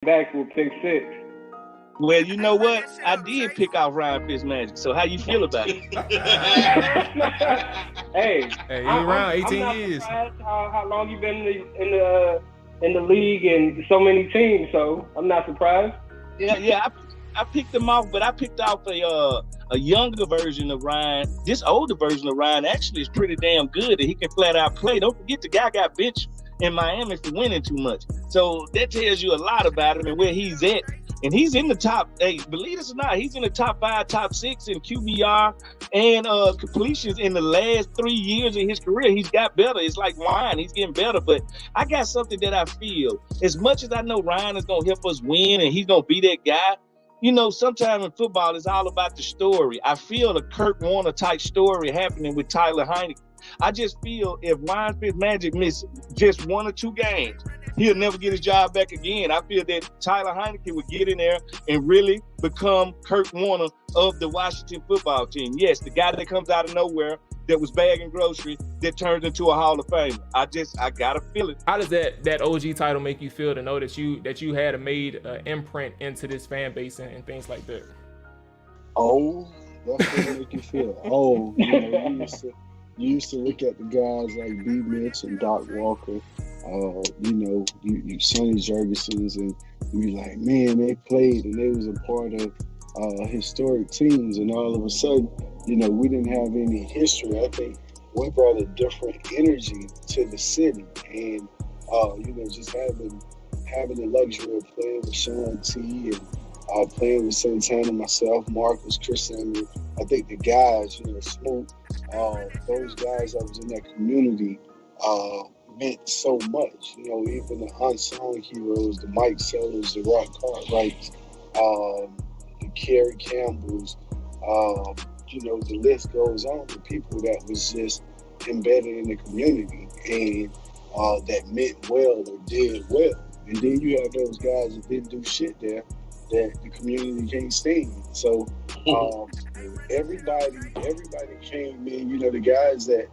back with pick six. Well, you know what? I did pick out Ryan Fitzmagic. So how you feel about it? Hey, you around 18 I'm not years. surprised how long you've been in the league and so many teams. So I'm not surprised. Yeah. I picked him off, but I picked off a younger version of Ryan. This older version of Ryan actually is pretty damn good, and he can flat out play. Don't forget the guy got benched in Miami for winning too much. So that tells you a lot about him and where he's at. And he's in the top, hey, believe this or not, he's in the top 5, top 6 in QBR and completions in the last 3 years of his career. He's got better. It's like wine. He's getting better. But I got something that I feel, as much as I know Ryan is going to help us win and he's going to be that guy, you know, sometimes in football, it's all about the story. I feel a Kurt Warner type story happening with Tyler Heineke. I just feel if Ryan Fitzmagic missed just 1 or 2 games, he'll never get his job back again. I feel that Tyler Heineke would get in there and really become Kurt Warner of the Washington football team. Yes, the guy that comes out of nowhere that was bagging groceries that turns into a Hall of Famer. I gotta feel it. How does that OG title make you feel to know that you had made an imprint into this fan base and things like that? Oh, that's what it make you feel. Oh, you know, you used to look at the guys like B. Mitch and Doc Walker, you know, you Sonny Jurgensen's, and you be like, man, they played and they was a part of historic teams, and all of a sudden, you know, we didn't have any history. I think we brought a different energy to the city, and you know, just having the luxury of playing with Sean T and playing with Santana, myself, Marcus, Chris Samuel. I think the guys, you know, Smoke, those guys that was in that community meant so much. You know, even the unsung heroes, the Mike Sellers, the Rock Cartwrights, the Kerry Campbells, you know, the list goes on. The people that was just embedded in the community and that meant well or did well. And then you have those guys that didn't do shit there that the community can't stand. So everybody came in, you know, the guys that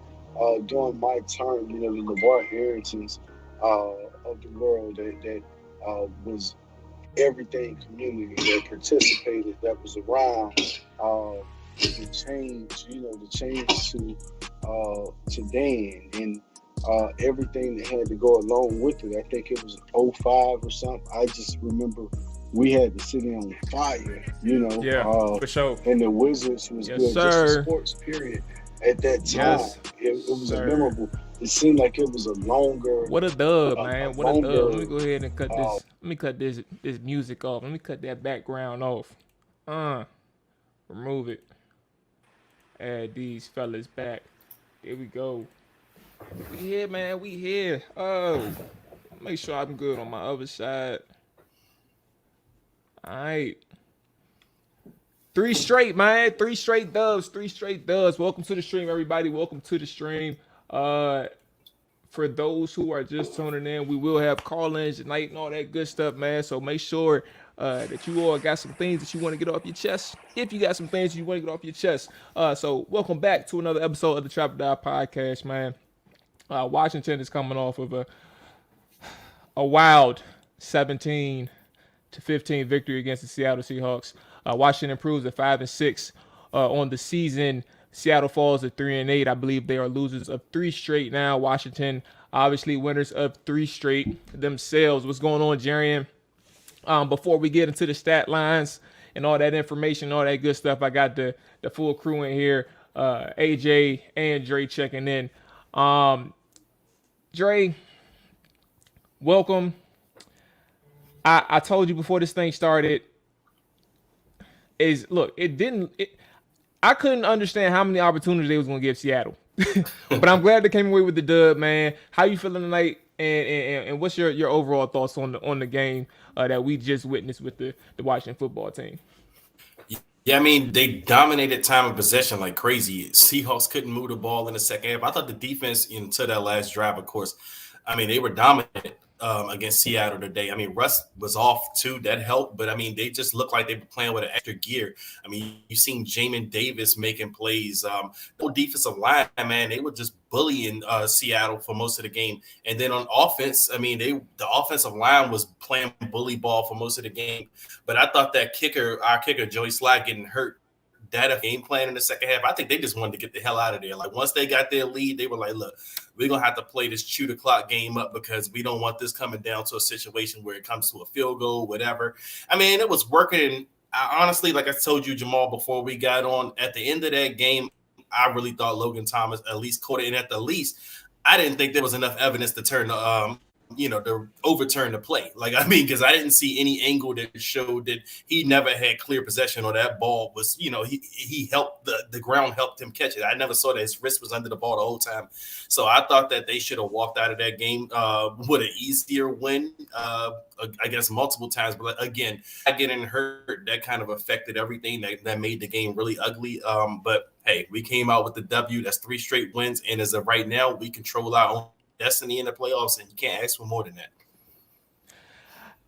during my term, you know, the LeVar Harringtons of the world that was everything community that participated, that was around, the change to Dan and everything that had to go along with it. I think it was 05 or something. I just remember we had the city on fire, you know. Yeah, for sure. And the Wizards was good. Sir. Just the sports period at that time. Yes, it was a memorable. It seemed like it was a longer. What a dub, man! What a dub. Let me go ahead and cut this. Let me cut this music off. Let me cut that background off. Remove it. Add these fellas back. Here we go. We here, man. We here. Oh, make sure I'm good on my other side. All right. 3 straight, man. 3 straight dubs. 3 straight dubs. Welcome to the stream, everybody. Welcome to the stream. For those who are just tuning in, we will have call-ins tonight and all that good stuff, man. So make sure that you all got some things that you want to get off your chest. If you got some things you want to get off your chest. So welcome back to another episode of the Trap or Die podcast, man. Washington is coming off of a wild 17-15 victory against the Seattle Seahawks. Washington improves at 5-6 on the season. Seattle falls at 3-8. I believe they are losers of 3 straight now. Washington, obviously, winners of 3 straight themselves. What's going on, Jarian? Before we get into the stat lines and all that information, all that good stuff, I got the full crew in here. AJ and Dre checking in. Dre, welcome. I told you before this thing started. I couldn't understand how many opportunities they was gonna give Seattle, but I'm glad they came away with the dub, man. How you feeling tonight? And what's your overall thoughts on the game that we just witnessed with the Washington football team? Yeah, I mean, they dominated time of possession like crazy. Seahawks couldn't move the ball in the second half. I thought the defense until that last drive, of course, I mean, they were dominant. against Seattle today. I mean, Russ was off too. That helped, but I mean, they just looked like they were playing with an extra gear. I mean, you seen Jamin Davis making plays. No defensive line, man, they were just bullying Seattle for most of the game. And then on offense, I mean, the offensive line was playing bully ball for most of the game. But I thought that our kicker, Joey Slye, getting hurt, that game plan in the second half, I think they just wanted to get the hell out of there. Like, once they got their lead, they were like, look, we're going to have to play this chew the clock game up because we don't want this coming down to a situation where it comes to a field goal, whatever. I mean, it was working. Honestly, like I told you, Jamal, before we got on, at the end of that game, I really thought Logan Thomas at least caught it. And at the least, I didn't think there was enough evidence to to overturn the play. Like, I mean, because I didn't see any angle that showed that he never had clear possession or that ball was, he helped the ground helped him catch it. I never saw that his wrist was under the ball the whole time. So I thought that they should have walked out of that game with an easier win, I guess multiple times. But again, getting hurt, that kind of affected everything that made the game really ugly. But hey, we came out with the W. That's 3 straight wins. And as of right now, we control our own destiny in the playoffs, and you can't ask for more than that.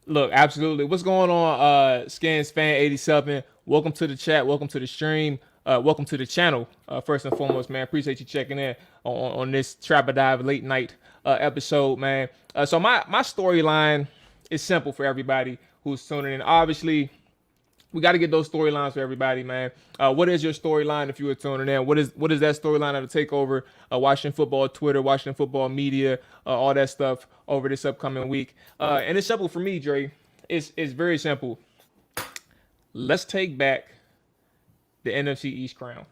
Look, absolutely. What's going on, Scans Fan 87? Welcome to the chat. Welcome to the stream. Welcome to the channel. First and foremost, man, appreciate you checking in on this Trap or Dive late night episode, man. So my storyline is simple for everybody who's tuning in. Obviously, we got to get those storylines for everybody, man. What is your storyline if you were tuning in? What is that storyline that'll take over Washington football Twitter, Washington football media, all that stuff over this upcoming week? And it's simple for me, Dre. It's very simple. Let's take back the NFC East crown.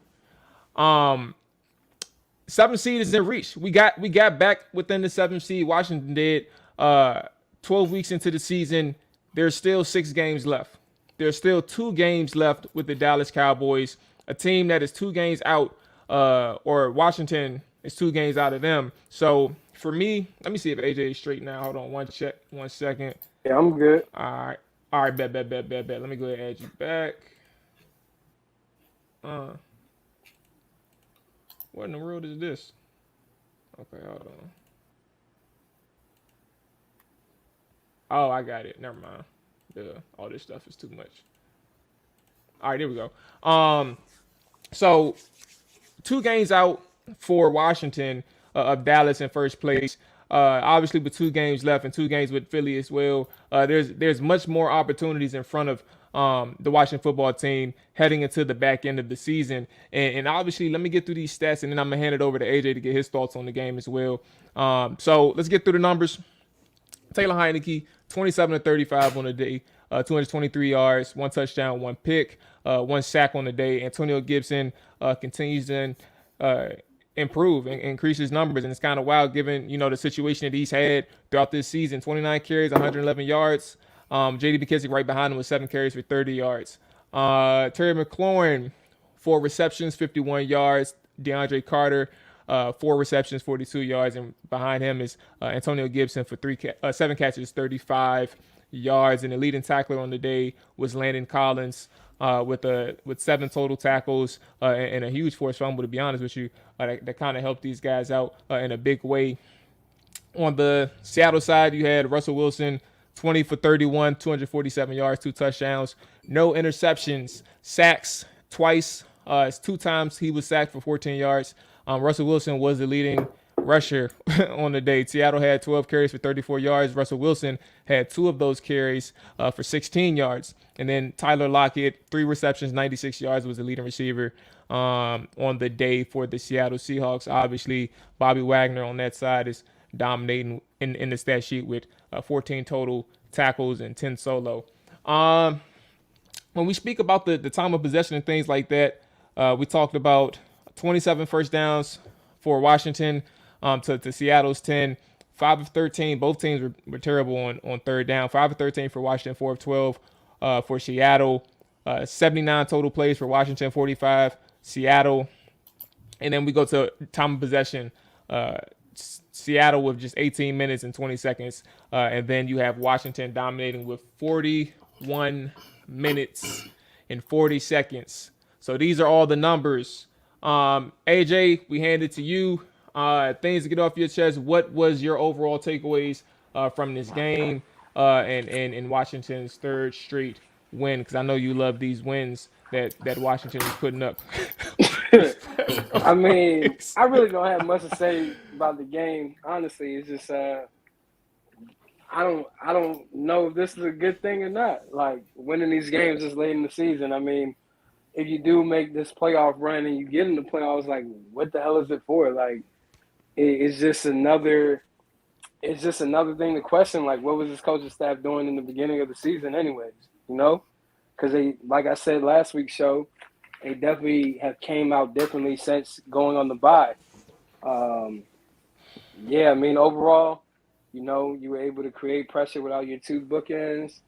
7th seed is in reach. We got back within the 7th seed. Washington did. 12 weeks into the season, there's still 6 games left. There's still 2 games left with the Dallas Cowboys, a team that is 2 games out, or Washington is 2 games out of them. So for me, let me see if AJ is straight now. Hold on, one second. Yeah, I'm good. All right, bet. Let me go ahead and add you back. What in the world is this? Okay, hold on. Oh, I got it. Never mind. All this stuff is too much. All right, there we go. So 2 games out for Washington of Dallas in first place. Obviously, with 2 games left and 2 games with Philly as well. There's much more opportunities in front of the Washington football team heading into the back end of the season. And obviously, let me get through these stats, and then I'm gonna hand it over to AJ to get his thoughts on the game as well. So let's get through the numbers. Taylor Heineke, 27-35 on the day, 223 yards, 1 touchdown, 1 pick, 1 sack on the day. Antonio Gibson continues to improve and increase his numbers, and it's kind of wild given the situation that he's had throughout this season. 29 carries, 111 yards. J.D. McKissick right behind him with 7 carries for 30 yards. Terry McLaurin, 4 receptions, 51 yards. DeAndre Carter, 4 receptions, 42 yards, and behind him is Antonio Gibson for 7 catches, 35 yards. And the leading tackler on the day was Landon Collins with 7 total tackles and a huge forced fumble. To be honest with you, that kind of helped these guys out in a big way. On the Seattle side, you had Russell Wilson, 20 for 31, 247 yards, 2 touchdowns, no interceptions, sacks twice. It's 2 times he was sacked for 14 yards. Russell Wilson was the leading rusher on the day. Seattle had 12 carries for 34 yards. Russell Wilson had 2 of those carries for 16 yards. And then Tyler Lockett, 3 receptions, 96 yards, was the leading receiver on the day for the Seattle Seahawks. Obviously, Bobby Wagner on that side is dominating in the stat sheet with 14 total tackles and 10 solo. When we speak about the time of possession and things like that, we talked about 27 first downs for Washington to Seattle's 10. 5 of 13. Both teams were terrible on third down. 5 of 13 for Washington, 4 of 12 for Seattle. 79 total plays for Washington, 45 Seattle. And then we go to time of possession. Seattle with just 18 minutes and 20 seconds. And then you have Washington dominating with 41 minutes and 40 seconds. So these are all the numbers. AJ, we hand it to you. Things to get off your chest. What was your overall takeaways from this game and Washington's third straight win, because I know you love these wins that Washington is putting up. I mean, I really don't have much to say about the game. Honestly, it's just I don't know if this is a good thing or not. Like, winning these games this late in the season. I mean, if you do make this playoff run and you get in the playoffs, like, what the hell is it for? Like, it's just another thing to question. Like, what was this coaching staff doing in the beginning of the season, anyways? You know, because they, like I said last week's show, they definitely have came out differently since going on the bye. Yeah, I mean, overall, you know, you were able to create pressure without your two bookends.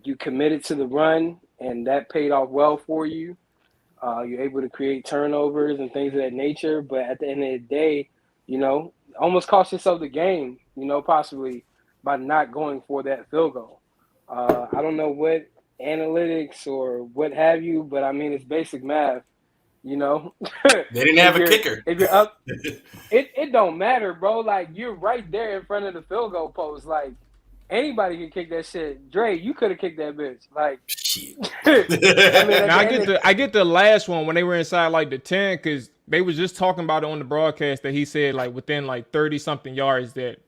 You committed to the run, and that paid off well for you. You're able to create turnovers and things of that nature. But at the end of the day, you know, almost cost yourself the game, you know, possibly by not going for that field goal. I don't know what analytics or what have you, but I mean, it's basic math, you know. They didn't have a kicker. If you're up, it don't matter, bro. Like, you're right there in front of the field goal post. Like, anybody can kick that shit. Dre, you could have kicked that bitch. Like, shit. I mean, now, I get the last one when they were inside like the 10, because they was just talking about it on the broadcast that he said like within like 30 something yards that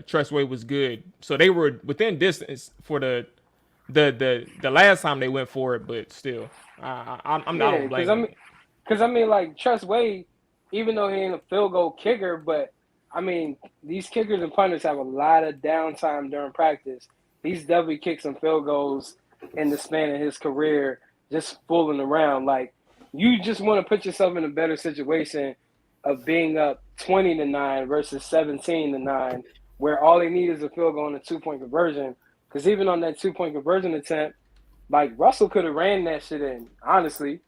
Tressway was good. So they were within distance for the last time they went for it, but still, I'm not on blame. Because I mean, like, Tressway, even though he ain't a field goal kicker, but I mean, these kickers and punters have a lot of downtime during practice. He's definitely kicked some field goals in the span of his career, just fooling around. Like, you just want to put yourself in a better situation of being up 20-9 versus 17-9, where all they need is a field goal and a 2-point conversion. Because even on that 2-point conversion attempt, like, Russell could have ran that shit in, honestly.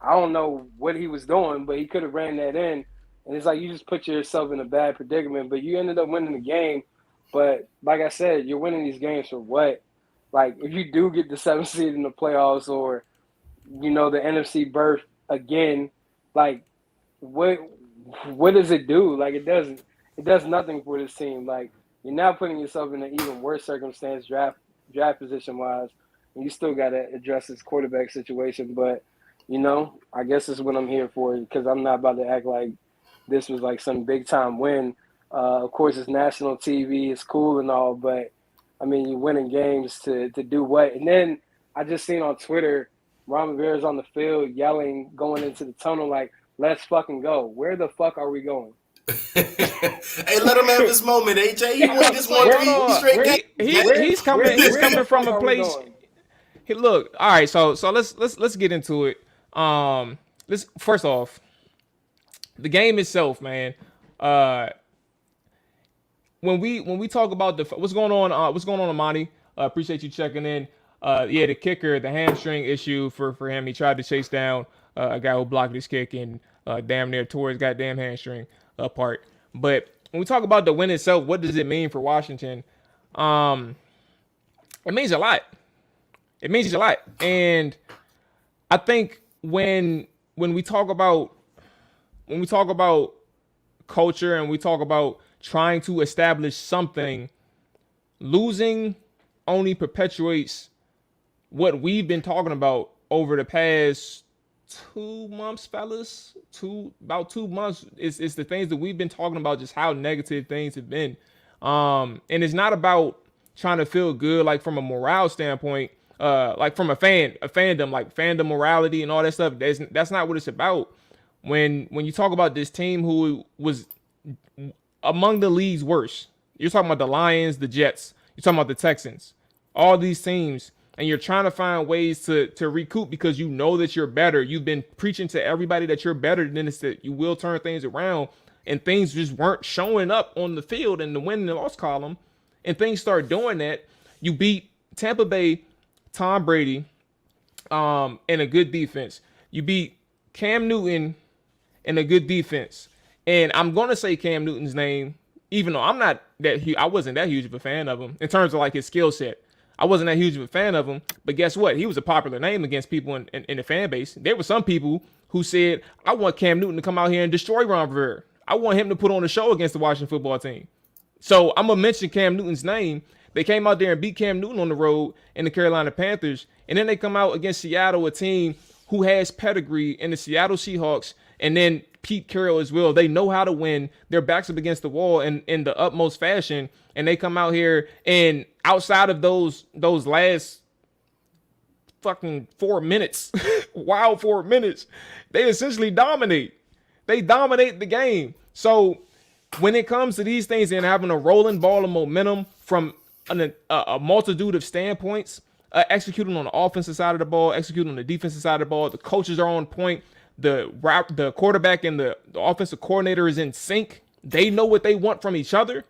I don't know what he was doing, but he could have ran that in. And it's like you just put yourself in a bad predicament, but you ended up winning the game. But like I said, you're winning these games for what? Like, if you do get the 7th seed in the playoffs or, you know, the NFC berth again, like, what does it do? Like, it does nothing for this team. Like, you're now putting yourself in an even worse circumstance draft position-wise, and you still got to address this quarterback situation. But, you know, I guess that's what I'm here for, because I'm not about to act like this was like some big-time win. Of course, it's national TV. It's cool and all, but, I mean, you're winning games to do what? And then I just seen on Twitter, Ron Rivera's on the field yelling, going into the tunnel like, let's fucking go. Where the fuck are we going? Hey, let him have his moment, AJ. He won this one straight game. He's coming from a place. Hey, look, all right, so let's get into it. Let's first off, the game itself, man. When we talk about what's going on, Amani? Appreciate you checking in. Yeah, the kicker, the hamstring issue for him. He tried to chase down a guy who blocked his kick and damn near tore his goddamn hamstring apart. But when we talk about the win itself, what does it mean for Washington? It means a lot. It means a lot. And I think when we talk about culture and we talk about trying to establish something, losing only perpetuates what we've been talking about over the past 2 months, fellas. About 2 months. It's the things that we've been talking about, just how negative things have been. And it's not about trying to feel good, like from a morale standpoint, like from a fandom, like fandom morality and all that stuff. That's not what it's about. When you talk about this team who was among the league's worst, you're talking about the Lions, the Jets, you're talking about the Texans, all these teams, and you're trying to find ways to recoup because you know that you're better. You've been preaching to everybody that you're better than this, that you will turn things around, and things just weren't showing up on the field in the win and the loss column, and things start doing that. You beat Tampa Bay, Tom Brady, and a good defense. You beat Cam Newton and a good defense. And I'm going to say Cam Newton's name, even though I'm not that I wasn't that huge of a fan of him in terms of like his skill set. I wasn't that huge of a fan of him, but guess what? He was a popular name against people in the fan base. There were some people who said, I want Cam Newton to come out here and destroy Ron Rivera. I want him to put on a show against the Washington football team. So I'm gonna mention Cam Newton's name. They came out there and beat Cam Newton on the road in the Carolina Panthers, and then they come out against Seattle, a team who has pedigree in the Seattle Seahawks, and then Pete Carroll as well. They know how to win. Their backs up against the wall in the utmost fashion, and they come out here and outside of those last fucking 4 minutes, wild 4 minutes, they essentially dominate. They dominate the game. So when it comes to these things and having a rolling ball of momentum from a multitude of standpoints, executing on the offensive side of the ball, executing on the defensive side of the ball, the coaches are on point, the quarterback and the offensive coordinator is in sync. They know what they want from each other.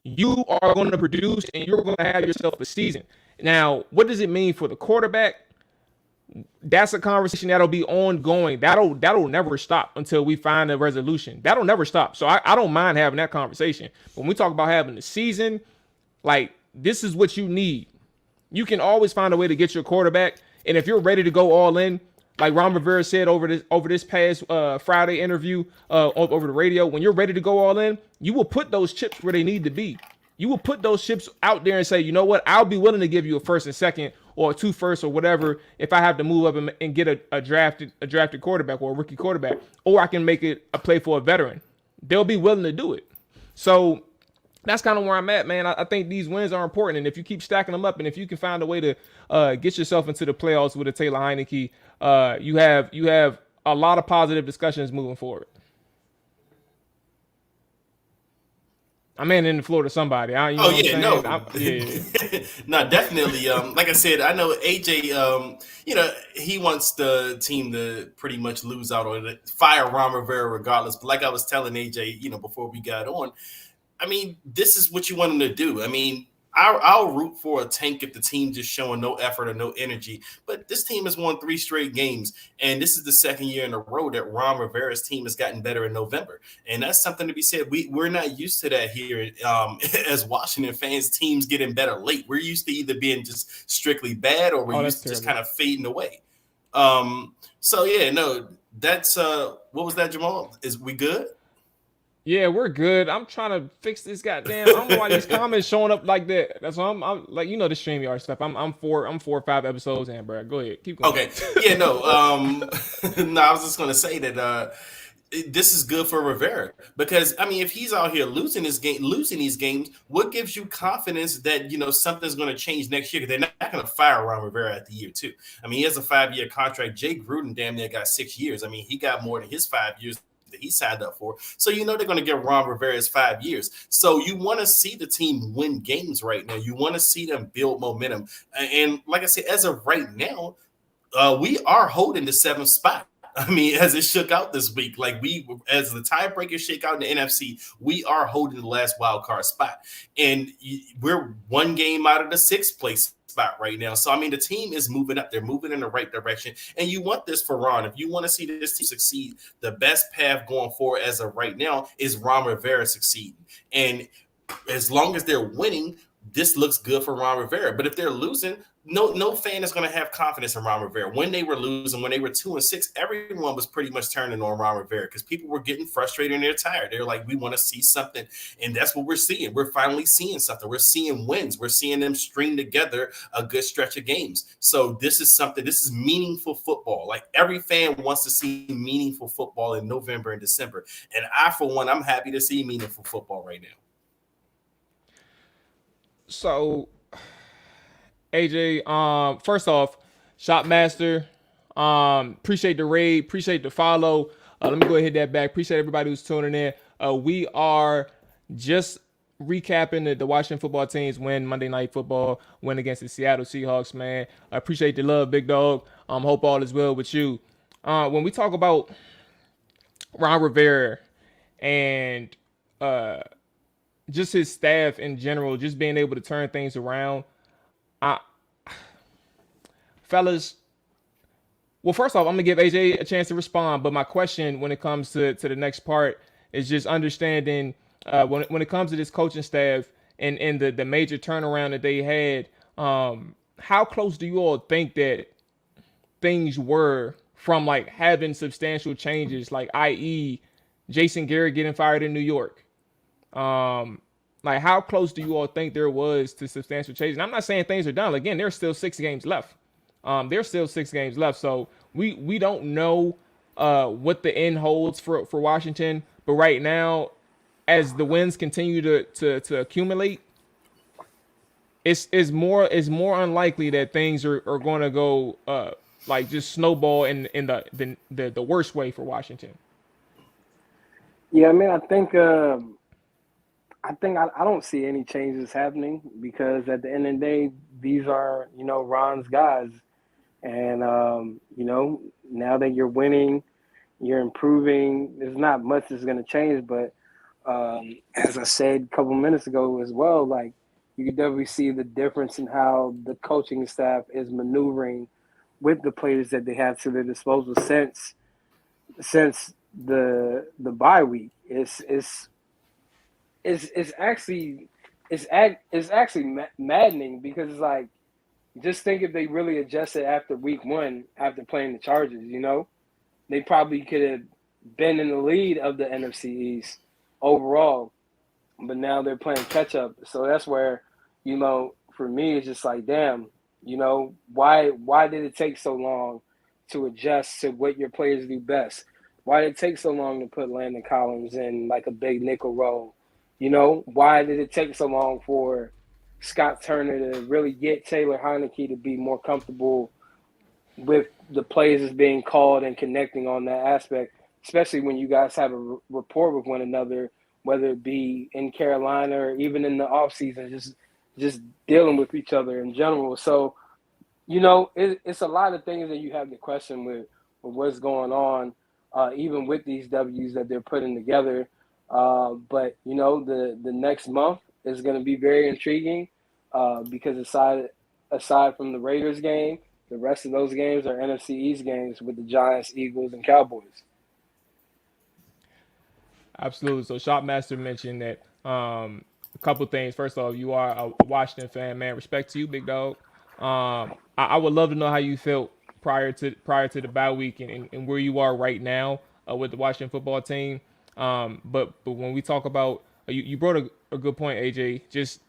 You are going to produce and you're going to have yourself a season. Now, what does it mean for the quarterback? That's a conversation that'll be ongoing. That'll never stop until we find a resolution. That'll never stop. So I don't mind having that conversation. When we talk about having a season, like, this is what you need. You can always find a way to get your quarterback. And if you're ready to go all in, like Ron Rivera said over this past Friday interview over the radio, when you're ready to go all in, you will put those chips where they need to be. You will put those chips out there and say, you know what, I'll be willing to give you a first and second or a 2 firsts or whatever if I have to move up and get a drafted quarterback or a rookie quarterback, or I can make it a play for a veteran. They'll be willing to do it. So that's kind of where I'm at, man. I think these wins are important, and if you keep stacking them up, and if you can find a way to get yourself into the playoffs with a Taylor Heineke, you have a lot of positive discussions moving forward. I'm in the floor to somebody. No, definitely. Like I said, I know AJ. He wants the team to pretty much lose out or fire Ron Rivera regardless. But like I was telling AJ, before we got on, I mean, this is what you want him to do. I mean, I'll root for a tank if the team just showing no effort or no energy. But this team has won 3 straight games, and this is the second year in a row that Ron Rivera's team has gotten better in November. And that's something to be said. We're not used to that here as Washington fans, teams getting better late. We're used to either being just strictly bad or we're used to just kind of fading away. That's what was that, Jamal? Is we good? Yeah, we're good. I'm trying to fix this goddamn. I don't know why these comments showing up like that. That's why I'm like, the StreamYard stuff. I'm 4 or 5 episodes in, bro. Go ahead, keep going. Okay, yeah, no, I was just gonna say that this is good for Rivera because I mean, if he's out here losing these games, what gives you confidence that something's going to change next year? Because they're not going to fire Ron Rivera at the year 2. I mean, he has a 5-year contract. Jay Gruden damn near got 6 years. I mean, he got more than his 5 years that he signed up for. So they're going to give Ron Rivera's 5 years. So you want to see the team win games right now. You want to see them build momentum. And like I said, as of right now, we are holding the 7th spot. I mean, as it shook out this week, like as the tiebreakers shake out in the NFC, we are holding the last wild card spot. And we're 1 game out of the 6th place spot right now. So, I mean, the team is moving up. They're moving in the right direction. And you want this for Ron. If you want to see this team succeed, the best path going forward as of right now is Ron Rivera succeeding. And as long as they're winning, this looks good for Ron Rivera. But if they're losing, no fan is going to have confidence in Ron Rivera. When they were losing, when they were 2-6, everyone was pretty much turning on Ron Rivera because people were getting frustrated and they're tired. They're like, we want to see something. And that's what we're seeing. We're finally seeing something. We're seeing wins. We're seeing them string together a good stretch of games. So this is meaningful football. Like every fan wants to see meaningful football in November and December. And I, for one, I'm happy to see meaningful football right now. So, AJ, first off, Shopmaster, appreciate the raid, appreciate the follow. Let me go ahead and hit that back. Appreciate everybody who's tuning in. We are just recapping the Washington football team's win, Monday Night Football, win against the Seattle Seahawks, man. I appreciate the love, big dog. Hope all is well with you. When we talk about Ron Rivera and just his staff in general, just being able to turn things around, fellas, well, first off, I'm going to give AJ a chance to respond, but my question when it comes to the next part is just understanding when it comes to this coaching staff and the major turnaround that they had, how close do you all think that things were from like having substantial changes, like i.e., Jason Garrett getting fired in New York. Like, how close do you all think there was to substantial change? And I'm not saying things are done. Again, there's still 6 games left. There's still 6 games left. So we don't know what the end holds for Washington. But right now, as the wins continue to accumulate, it's more unlikely that things are going to go like just snowball in the worst way for Washington. Yeah, I mean, I don't see any changes happening because at the end of the day, these are, Ron's guys. And, now that you're winning, you're improving, there's not much that's going to change. But as I said a couple minutes ago as well, like, you can definitely see the difference in how the coaching staff is maneuvering with the players that they have to their disposal since the bye week. It's actually maddening because it's like, just think if they really adjusted after week 1 after playing the Chargers, they probably could have been in the lead of the NFC East overall, but now they're playing catch up. So that's where, for me, it's just like, damn, why did it take so long to adjust to what your players do best? Why did it take so long to put Landon Collins in like a big nickel role? Why did it take so long for Scott Turner to really get Taylor Heineke to be more comfortable with the plays that's being called and connecting on that aspect, especially when you guys have a rapport with one another, whether it be in Carolina or even in the offseason, just dealing with each other in general. So, it's a lot of things that you have to question with what's going on, even with these W's that they're putting together. But, the next month is going to be very intriguing because aside from the Raiders game, the rest of those games are NFC East games with the Giants, Eagles, and Cowboys. Absolutely. So Shopmaster mentioned that a couple things. First off, you are a Washington fan, man. Respect to you, big dog. I would love to know how you felt prior to the bye week and where you are right now with the Washington football team. But when we talk about you brought a good point, AJ. Just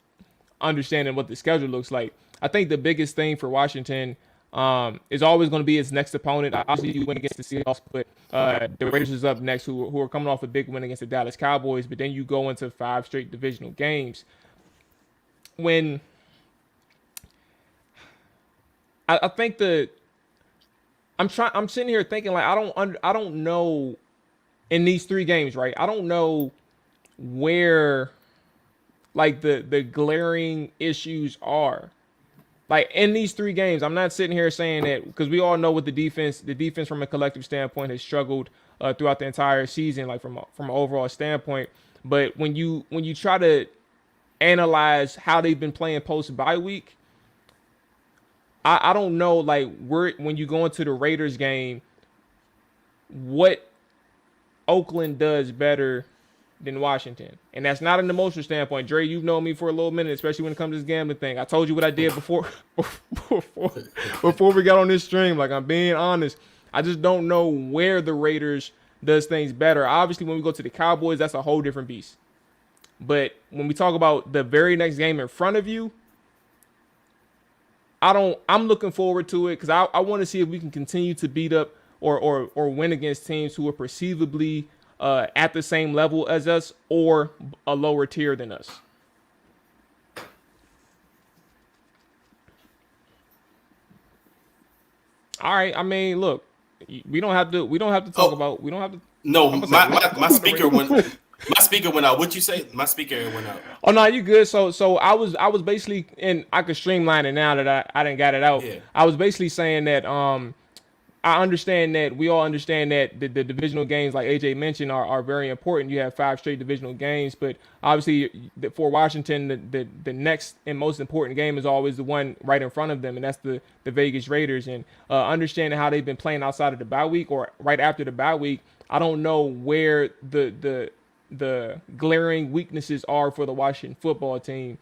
understanding what the schedule looks like. I think the biggest thing for Washington is always going to be its next opponent. Obviously, you win against the Seahawks, but the Raiders is up next, who are coming off a big win against the Dallas Cowboys. But then you go into 5 straight divisional games. When I think I'm sitting here thinking like I don't know in these 3 games, right? I don't know where like the glaring issues are. Like in these 3 games, I'm not sitting here saying that because we all know what the defense from a collective standpoint has struggled throughout the entire season, like from an overall standpoint. But when you try to analyze how they've been playing post bye week, I don't know like when you go into the Raiders game, what Oakland does better than Washington. And that's not an emotional standpoint. Dre, you've known me for a little minute, especially when it comes to this gambling thing. I told you what I did before we got on this stream. Like, I'm being honest. I just don't know where the Raiders does things better. Obviously, when we go to the Cowboys, that's a whole different beast. But when we talk about the very next game in front of you, I'm looking forward to it because I want to see if we can continue to beat up or win against teams who are perceivably at the same level as us or a lower tier than us. All right. I mean, look, we don't have to talk about. We don't have to. No, my speaker went. My speaker went out. What you say? My speaker went out. Oh no, you good. So I was basically, and I could streamline it now that I didn't got it out. Yeah. I was basically saying that I understand that we all understand that the divisional games, like AJ mentioned, are very important. You have 5 straight divisional games, but obviously for Washington, the next and most important game is always the one right in front of them, and that's the Vegas Raiders. And understanding how they've been playing outside of the bye week or right after the bye week, I don't know where the glaring weaknesses are for the Washington football team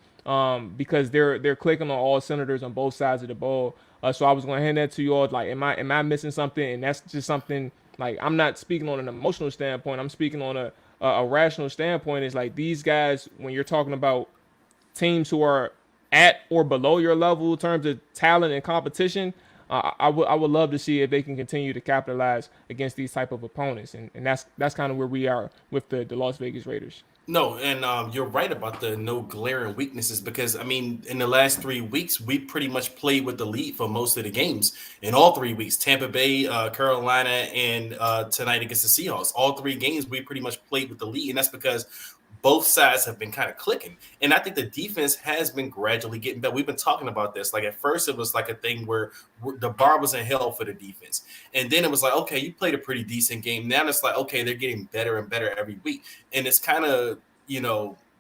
because they're clicking on all cylinders on both sides of the ball. So I was going to hand that to you all. Like, am I missing something? And that's just something Like, I'm not speaking on an emotional standpoint. I'm speaking on a rational standpoint. Is like these guys, when you're talking about teams who are at or below your level in terms of talent and competition, I would love to see if they can continue to capitalize against these type of opponents, and that's kind of where we are with the Las Vegas Raiders. No, and you're right about the no glaring weaknesses because I mean, in the last 3 weeks, we pretty much played with the lead for most of the games. In all 3 weeks, Tampa Bay, Carolina, and tonight against the Seahawks, all 3 games we pretty much played with the lead, and that's because both sides have been kind of clicking. And I think the defense has been gradually getting better. We've been talking about this. Like at first, it was like a thing where the bar was in hell for the defense. And then it was like, okay, you played a pretty decent game. Now it's like, okay, they're getting better and better every week. And it's kind of,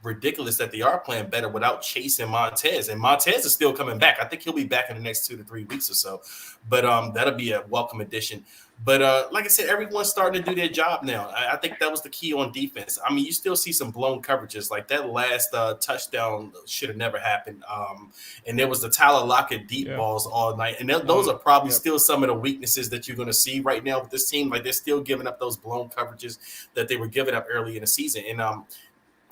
ridiculous that they are playing better without Chase and Montez. And Montez is still coming back. I think he'll be back in the next 2 to 3 weeks or so. But that'll be a welcome addition. But like I said, everyone's starting to do their job now. I think that was the key on defense. I mean, you still see some blown coverages. Like that last touchdown should have never happened. And there was the Tyler Lockett deep balls all night. And those are probably still some of the weaknesses that you're going to see right now with this team. Like they're still giving up those blown coverages that they were giving up early in the season. And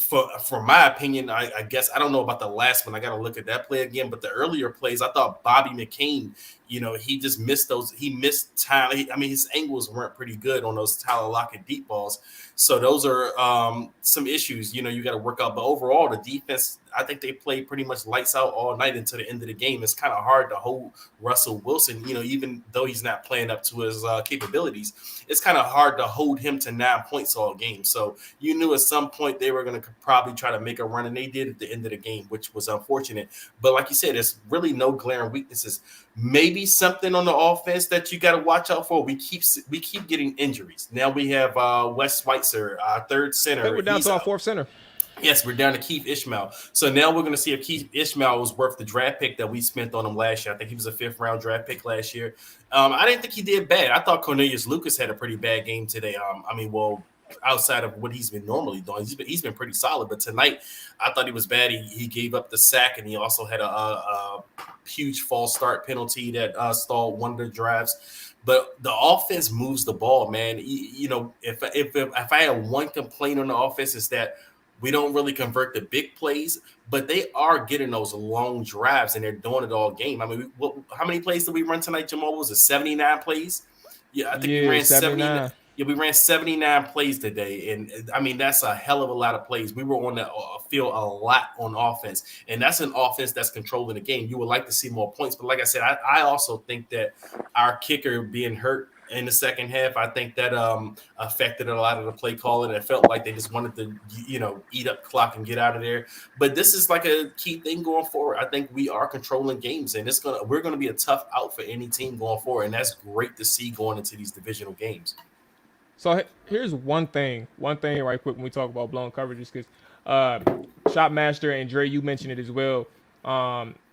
for my opinion, I guess I don't know about the last one. I got to look at that play again. But the earlier plays, I thought Bobby McCain, he just missed those. He missed Tyler. I mean, his angles weren't pretty good on those Tyler Lockett deep balls. So those are some issues, you got to work out. But overall, the defense, I think they played pretty much lights out all night until the end of the game. It's kind of hard to hold Russell Wilson, even though he's not playing up to his capabilities. It's kind of hard to hold him to 9 points all game. So you knew at some point they were going to probably try to make a run, and they did at the end of the game, which was unfortunate. But like you said, there's really no glaring weaknesses. Maybe something on the offense that you got to watch out for. We keep getting injuries. Now we have Wes Schweitzer, our third center. We're down to our fourth center. Yes, we're down to Keith Ishmael. So now we're going to see if Keith Ishmael was worth the draft pick that we spent on him last year. I think he was a 5th-round draft pick last year. I didn't think he did bad. I thought Cornelius Lucas had a pretty bad game today. Outside of what he's been normally doing, he's been pretty solid. But tonight, I thought he was bad. He gave up the sack, and he also had a huge false start penalty that stalled one of the drives. But the offense moves the ball, man. If I had one complaint on the offense, is that we don't really convert the big plays, but they are getting those long drives, and they're doing it all game. I mean, how many plays did we run tonight, Jamal? Was it 79 plays? Yeah, I think we ran 79. Yeah, we ran 79 plays today, and I mean that's a hell of a lot of plays. We were on the field a lot on offense, and that's an offense that's controlling the game. You would like to see more points, but like I said, I also think that our kicker being hurt in the second half, I think that affected a lot of the play calling. It felt like they just wanted to, eat up clock and get out of there. But this is like a key thing going forward. I think we are controlling games, and we're gonna be a tough out for any team going forward, and that's great to see going into these divisional games. So here's one thing right quick when we talk about blown coverages, because Shopmaster and Dre, you mentioned it as well.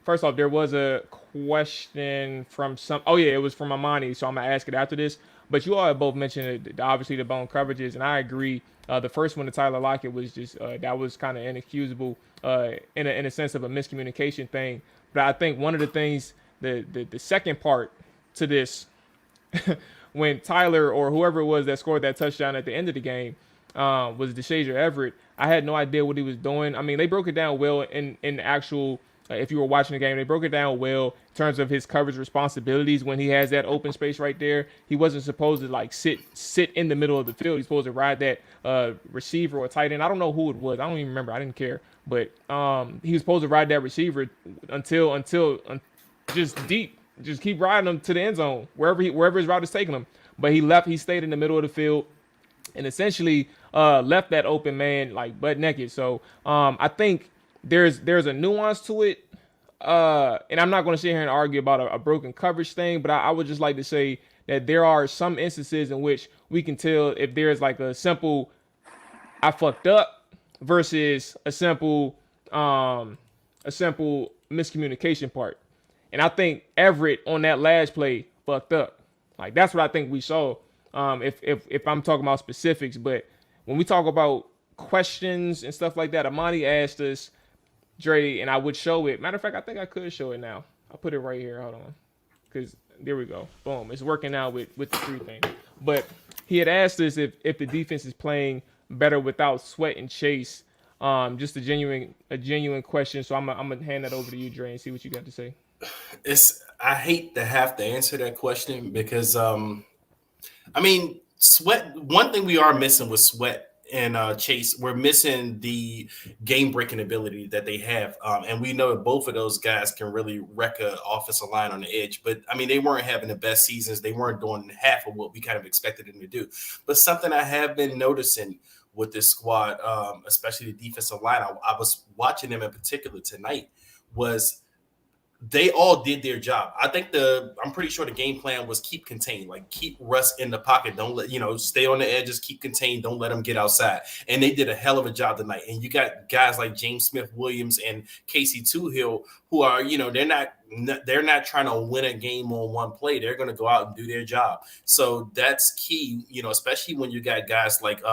First off, there was a question from it was from Amani, so I'm going to ask it after this. But you all have both mentioned obviously the blown coverages, and I agree. The first one to Tyler Lockett was just that was kind of inexcusable in a sense of a miscommunication thing. But I think one of the things, the second part to this, when Tyler or whoever it was that scored that touchdown at the end of the game was DeShazier Everett, I had no idea what he was doing. I mean, they broke it down well in the actual if you were watching the game, they broke it down well in terms of his coverage responsibilities. When he has that open space right there, he wasn't supposed to sit in the middle of the field. He's supposed to ride that receiver or tight end. I don't know who it was. I don't even remember. I didn't care. But he was supposed to ride that receiver until just deep. Just keep riding him to the end zone, wherever his route is taking him. But he stayed in the middle of the field and essentially left that open man like butt naked. So I think there's a nuance to it. And I'm not going to sit here and argue about a broken coverage thing, but I would just like to say that there are some instances in which we can tell if there's like a simple I fucked up versus a simple miscommunication part. And I think Everett on that last play fucked up. Like that's what I think we saw. If I'm talking about specifics, but when we talk about questions and stuff like that, Amani asked us, Dre, and I would show it. Matter of fact, I think I could show it now. I'll put it right here. Hold on, because there we go. Boom, it's working out with the 3 thing. But he had asked us if the defense is playing better without Sweat and Chase. Just a genuine question. So I'm gonna hand that over to you, Dre, and see what you got to say. I hate to have to answer that question because I mean, Sweat. One thing we are missing with Sweat and Chase, we're missing the game-breaking ability that they have, and we know that both of those guys can really wreck an offensive line on the edge. But I mean, they weren't having the best seasons; they weren't doing half of what we kind of expected them to do. But something I have been noticing with this squad, especially the defensive line, I was watching them in particular tonight, was they all did their job. I think I'm pretty sure the game plan was keep contained, like keep Russ in the pocket. Don't let, stay on the edges, keep contained. Don't let him get outside. And they did a hell of a job tonight. And you got guys like James Smith-Williams and Casey Toohill who are, they're not trying to win a game on one play. They're going to go out and do their job. So that's key, especially when you got guys like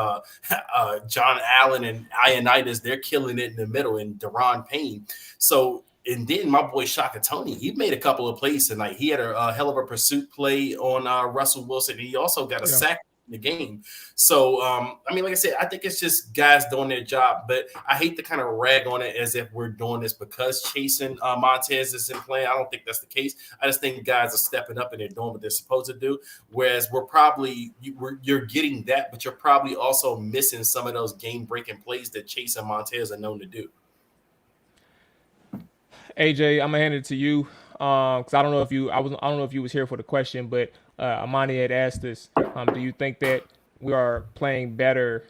John Allen and Ioannidis. They're killing it in the middle, and Deron Payne. So, and then my boy Shaka Toney, he made a couple of plays tonight. He had a hell of a pursuit play on Russell Wilson. He also got a sack in the game. So, I mean, like I said, I think it's just guys doing their job. But I hate to kind of rag on it as if we're doing this because Chasing Montez isn't playing. I don't think that's the case. I just think guys are stepping up and they're doing what they're supposed to do. Whereas you're getting that, but you're probably also missing some of those game-breaking plays that Chase and Montez are known to do. AJ, I'm gonna hand it to you because I don't know if you was here for the question, but Amani had asked us, do you think that we are playing better?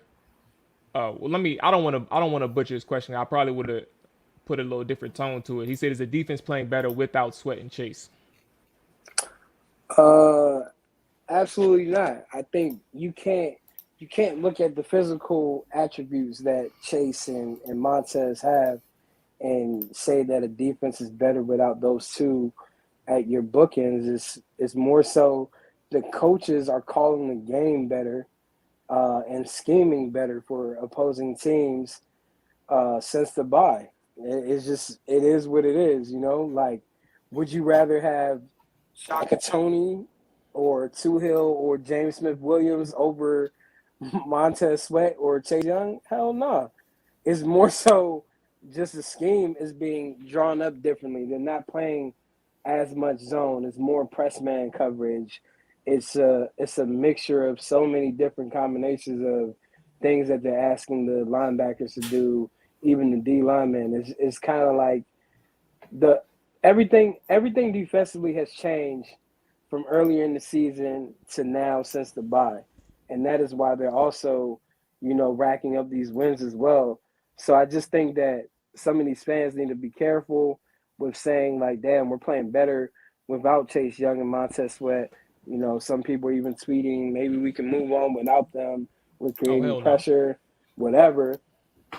I don't want to butcher his question. I probably would have put a little different tone to it. He said, "Is the defense playing better without Sweat and Chase?" Absolutely not. I think you can't look at the physical attributes that Chase and Montez have and say that a defense is better without those two at your bookends. Is more so the coaches are calling the game better and scheming better for opposing teams since the bye. It is what it is, Like, would you rather have Shaka Toney or Toohill or James Smith-Williams over Montez Sweat or Chase Young? Hell no. It's more so just the scheme is being drawn up differently. They're not playing as much zone. It's more press man coverage. It's a mixture of so many different combinations of things that they're asking the linebackers to do, even the D linemen. It's kind of like everything defensively has changed from earlier in the season to now since the bye. And that is why they're also, racking up these wins as well. So I just think that some of these fans need to be careful with saying, like, damn, we're playing better without Chase Young and Montez Sweat. Some people are even tweeting, maybe we can move on without them. We're creating pressure, whatever.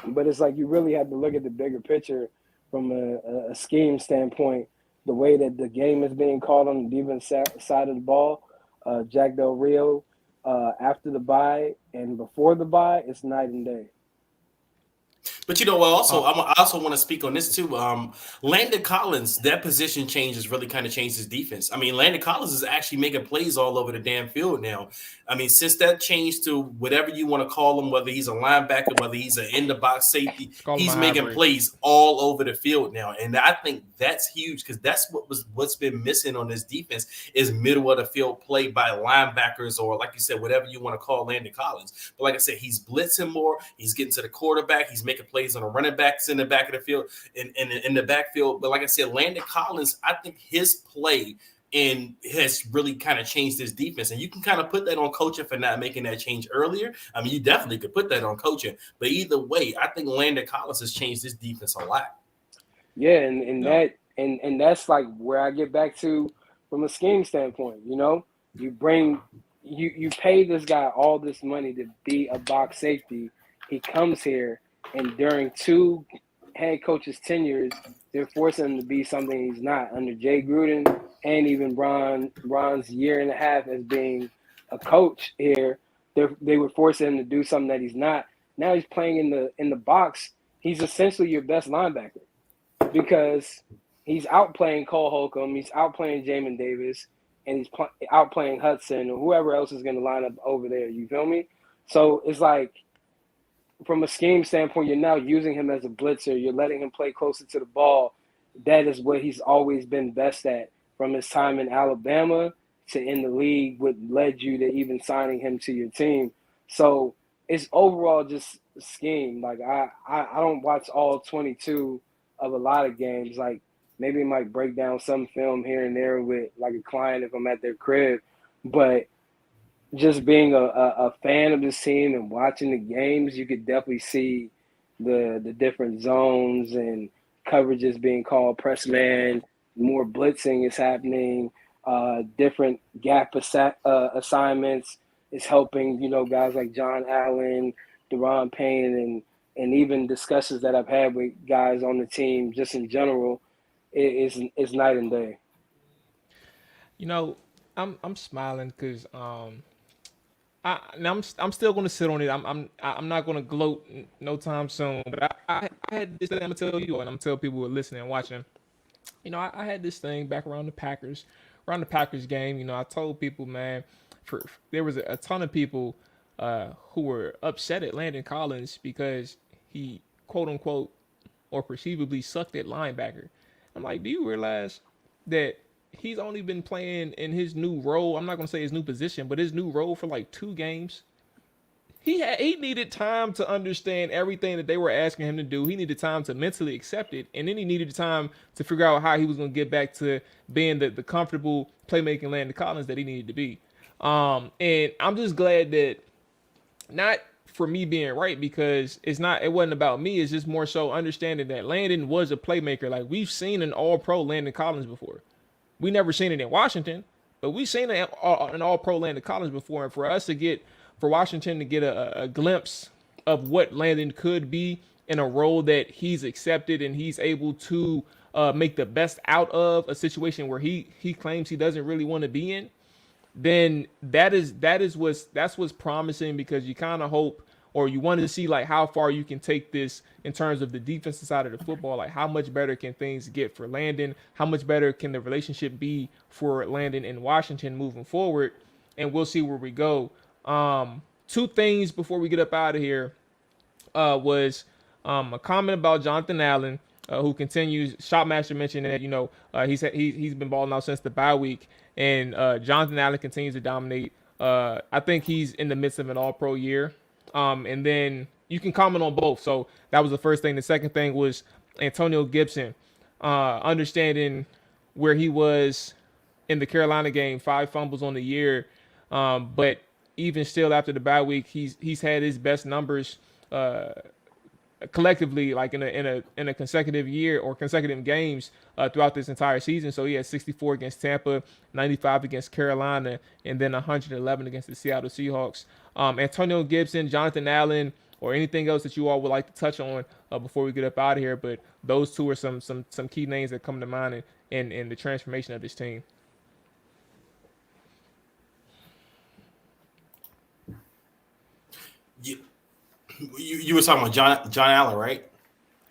But it's like you really have to look at the bigger picture from a scheme standpoint, the way that the game is being called on the defense side of the ball. Jack Del Rio, after the bye and before the bye, it's night and day. But I also want to speak on this too. Landon Collins, that position change has really kind of changed his defense. I mean, Landon Collins is actually making plays all over the damn field now. I mean, since that changed to whatever you want to call him, whether he's a linebacker, whether he's an in-the-box safety, he's making plays all over the field now. And I think that's huge because that's what's been missing on this defense is middle of the field play by linebackers or, like you said, whatever you want to call Landon Collins. But like I said, he's blitzing more. He's getting to the quarterback. He's making plays on the running backs in the back of the field, in the backfield. But like I said, Landon Collins, I think his play has really kind of changed his defense. And you can kind of put that on coaching for not making that change earlier. I mean, you definitely could put that on coaching. But either way, I think Landon Collins has changed his defense a lot. Yeah, and that's like where I get back to from a scheme standpoint. You pay this guy all this money to be a box safety. He comes here, and during two head coaches' tenures, they're forcing him to be something he's not. Under Jay Gruden and even Ron's year and a half as being a coach here, they would force him to do something that he's not. Now he's playing in the box. He's essentially your best linebacker because he's outplaying Cole Holcomb. He's outplaying Jamin Davis. and he's outplaying Hudson or whoever else is going to line up over there. You feel me? So it's like, from a scheme standpoint, you're now using him as a blitzer. You're letting him play closer to the ball. That is what he's always been best at, from his time in Alabama to in the league, what led you to even signing him to your team. So it's overall just scheme. Like, I don't watch all 22 of a lot of games. Like, maybe I might break down some film here and there with like a client if I'm at their crib. But just being a fan of this team and watching the games, you could definitely see the different zones and coverages being called, press man, more blitzing is happening, different gap assignments is helping, guys like John Allen, Deron Payne, and even discussions that I've had with guys on the team just in general, it's night and day. I'm smiling because I'm still going to sit on it. I'm not going to gloat no time soon. But I had this thing I'm gonna tell you, and I'm tell people who are listening and watching. I had this thing back around the Packers game. I told people, man, there was a ton of people who were upset at Landon Collins because he, quote unquote, or perceivably sucked at linebacker. I'm like, do you realize that he's only been playing in his new role? I'm not going to say his new position, but his new role for like 2 games. He needed time to understand everything that they were asking him to do. He needed time to mentally accept it, and then he needed time to figure out how he was going to get back to being the comfortable playmaking Landon Collins that he needed to be. And I'm just glad that, not for me being right, because it wasn't about me. It's just more so understanding that Landon was a playmaker. Like, we've seen an all-pro Landon Collins before. We never seen it in Washington, but we've seen an all-pro Landon Collins before. And for Washington to get a glimpse of what Landon could be in a role that he's accepted and he's able to make the best out of a situation where he claims he doesn't really want to be in, then that's what's promising, because you kind of hope, or you want to see like how far you can take this in terms of the defensive side of the football. Like, how much better can things get for Landon? How much better can the relationship be for Landon and Washington moving forward? And we'll see where we go. 2 things before we get up out of here was a comment about Jonathan Allen, who continues. Shopmaster mentioned that he's been balling out since the bye week, and Jonathan Allen continues to dominate. I think he's in the midst of an All-Pro year. And then you can comment on both. So that was the first thing. The second thing was Antonio Gibson, understanding where he was in the Carolina game, 5 fumbles on the year. But even still, after the bye week, he's had his best numbers collectively, like in a consecutive year or consecutive games throughout this entire season. So he had 64 against Tampa, 95 against Carolina, and then 111 against the Seattle Seahawks. Antonio Gibson, Jonathan Allen, or anything else that you all would like to touch on before we get up out of here. But those 2 are some key names that come to mind in the transformation of this team. You were talking about John Allen, right?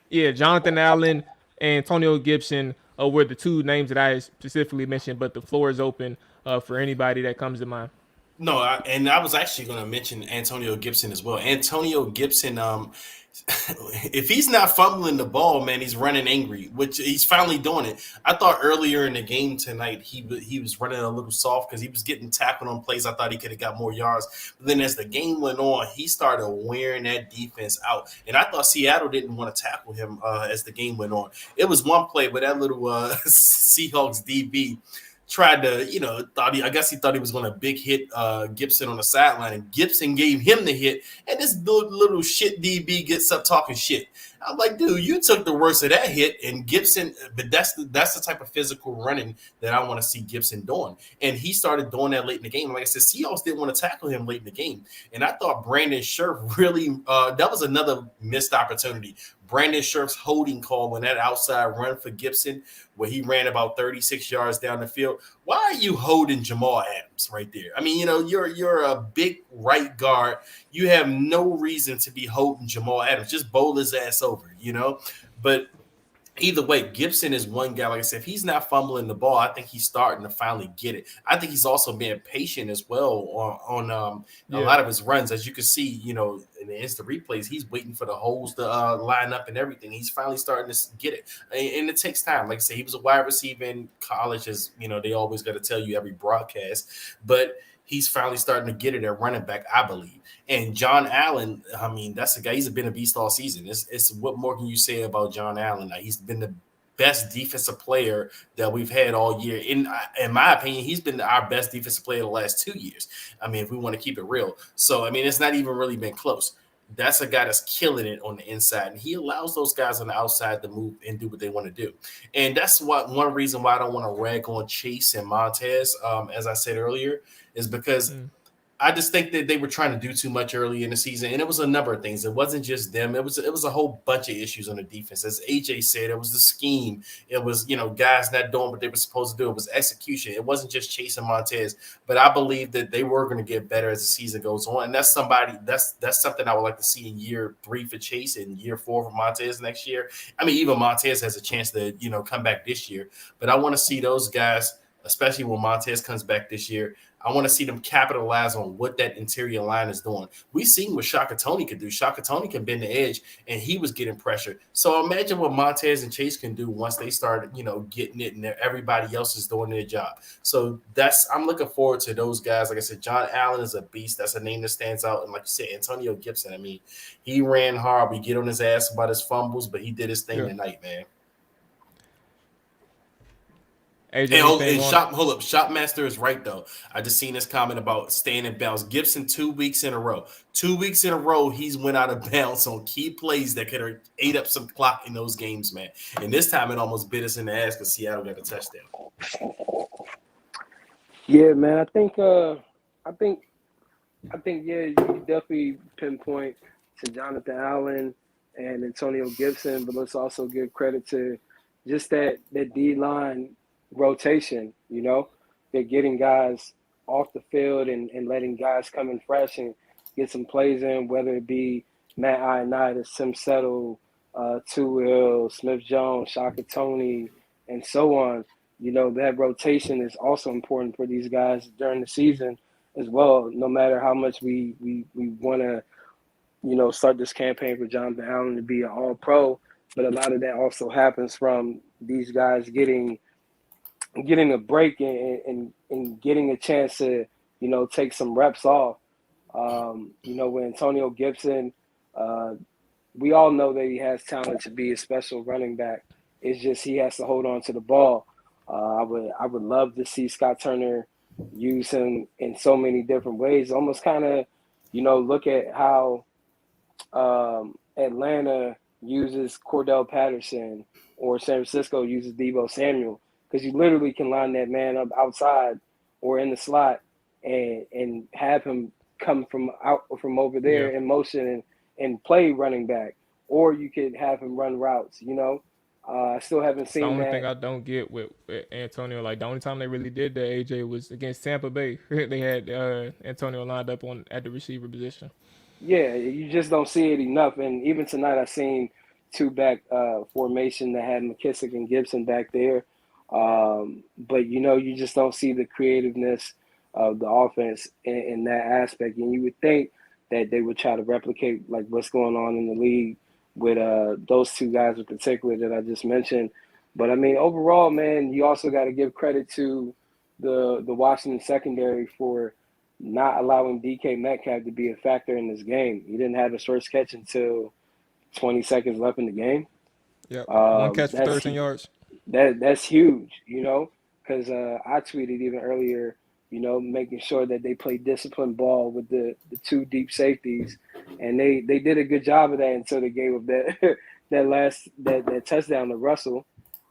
Yeah, Jonathan Allen and Antonio Gibson were the 2 names that I specifically mentioned, but the floor is open for anybody that comes to mind. No, and I was actually going to mention Antonio Gibson as well. Antonio Gibson, if he's not fumbling the ball, man, he's running angry, which he's finally doing it. I thought earlier in the game tonight he was running a little soft because he was getting tackled on plays. I thought he could have got more yards. But then as the game went on, he started wearing that defense out. And I thought Seattle didn't want to tackle him as the game went on. It was one play where that little Seahawks DB tried to, I guess he thought he was going to big hit Gibson on the sideline, and Gibson gave him the hit, and this little shit DB gets up talking shit. I'm like, dude, you took the worst of that hit, and Gibson, but that's the type of physical running that I want to see Gibson doing. And he started doing that late in the game. Like I said, Seahawks didn't want to tackle him late in the game. And I thought Brandon Scherf really, that was another missed opportunity. Brandon Scherf's holding call on that outside run for Gibson, where he ran about 36 yards down the field. Why are you holding Jamal Adams right there? I mean, you're a big right guard. You have no reason to be holding Jamal Adams. Just bowl his ass over, But either way, Gibson is one guy. Like I said, if he's not fumbling the ball, I think he's starting to finally get it. I think he's also being patient as well on a lot of his runs. As you can see, you know, in the instant replays, he's waiting for the holes to line up and everything. He's finally starting to get it, and it takes time. Like I said, he was a wide receiver in college, as you know, they always got to tell you every broadcast, but he's finally starting to get it at running back, I believe. And John Allen, I mean, that's a guy. He's been a beast all season. It's what more can you say about John Allen? He's been the best defensive player that we've had all year. In my opinion, he's been our best defensive player the last 2 years. I mean, if we want to keep it real. So, I mean, it's not even really been close. That's a guy that's killing it on the inside, and he allows those guys on the outside to move and do what they want to do. And that's one reason why I don't want to rag on Chase and Montez, as I said earlier, is because I just think that they were trying to do too much early in the season, and it was a number of things. It wasn't just them. It was a whole bunch of issues on the defense. As AJ said, it was the scheme. It was, you know, guys not doing what they were supposed to do. It was execution. It wasn't just Chase and Montez, but I believe that they were going to get better as the season goes on, and that's something I would like to see in year 3 for Chase and year 4 for Montez next year. I mean, even Montez has a chance to, you know, come back this year, but I want to see those guys, especially when Montez comes back this year. I want to see them capitalize on what that interior line is doing. We've seen what Shaka Toney could do. Shaka Toney can bend the edge, and he was getting pressure. So imagine what Montez and Chase can do once they start, you know, getting it, and everybody else is doing their job. So I'm looking forward to those guys. Like I said, John Allen is a beast. That's a name that stands out. And like you said, Antonio Gibson, I mean, he ran hard. We get on his ass about his fumbles, but he did his thing tonight, man. AJ, Shopmaster is right, though. I just seen this comment about staying in bounds. Gibson 2 weeks in a row. 2 weeks in a row, he's went out of bounds on key plays that could have ate up some clock in those games, man. And this time it almost bit us in the ass because Seattle got a touchdown. Yeah, man. I think you definitely pinpoint to Jonathan Allen and Antonio Gibson, but let's also give credit to just that D-line rotation. You know, they're getting guys off the field and letting guys come in fresh and get some plays in, whether it be Matt Ioannidis, Sim Settle, Tuil, Smith Jones, Shaka Toney, and so on. You know, that rotation is also important for these guys during the season as well, no matter how much we want to, you know, start this campaign for Jonathan Allen to be an all-pro, but a lot of that also happens from these guys getting a break and getting a chance to, you know, take some reps off. You know, with Antonio Gibson, we all know that he has talent to be a special running back. It's just he has to hold on to the ball. I would love to see Scott Turner use him in so many different ways. Almost kind of, you know, look at how Atlanta uses Cordell Patterson or San Francisco uses Deebo Samuel, because you literally can line that man up outside or in the slot and have him come from over there in motion and play running back, or you could have him run routes. You know, I still haven't seen that. The only thing I don't get with Antonio, like the only time they really did that, AJ, was against Tampa Bay. They had Antonio lined up at the receiver position. Yeah, you just don't see it enough. And even tonight, I seen two-back formation that had McKissick and Gibson back there. But, you know, you just don't see the creativeness of the offense in that aspect. And you would think that they would try to replicate, like, what's going on in the league with those two guys in particular that I just mentioned. But, I mean, overall, man, you also got to give credit to the Washington secondary for not allowing DK Metcalf to be a factor in this game. He didn't have his first catch until 20 seconds left in the game. Yeah, one catch for 13 yards. That's huge, you know, because I tweeted even earlier, you know, making sure that they play disciplined ball with the two deep safeties, and they did a good job of that until they gave up that touchdown to Russell,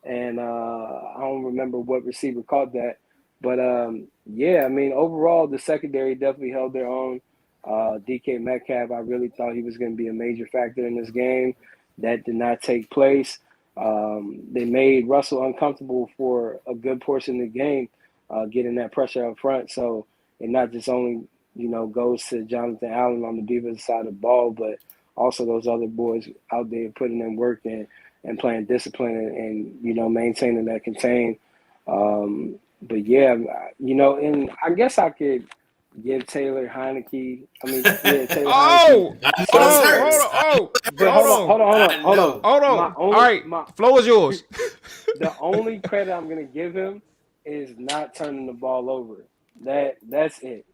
and I don't remember what receiver caught that, but yeah, I mean, overall the secondary definitely held their own. DK Metcalf, I really thought he was going to be a major factor in this game. That did not take place. They made Russell uncomfortable for a good portion of the game, getting that pressure up front. So it not just only, you know, goes to Jonathan Allen on the defensive side of the ball, but also those other boys out there putting in work and and playing discipline and maintaining that contain. But yeah, and I guess I could give Taylor Heineke. I mean, yeah, Taylor Heineke. But Hold on. All right, floor is yours. The only credit I'm gonna give him is not turning the ball over. That's it.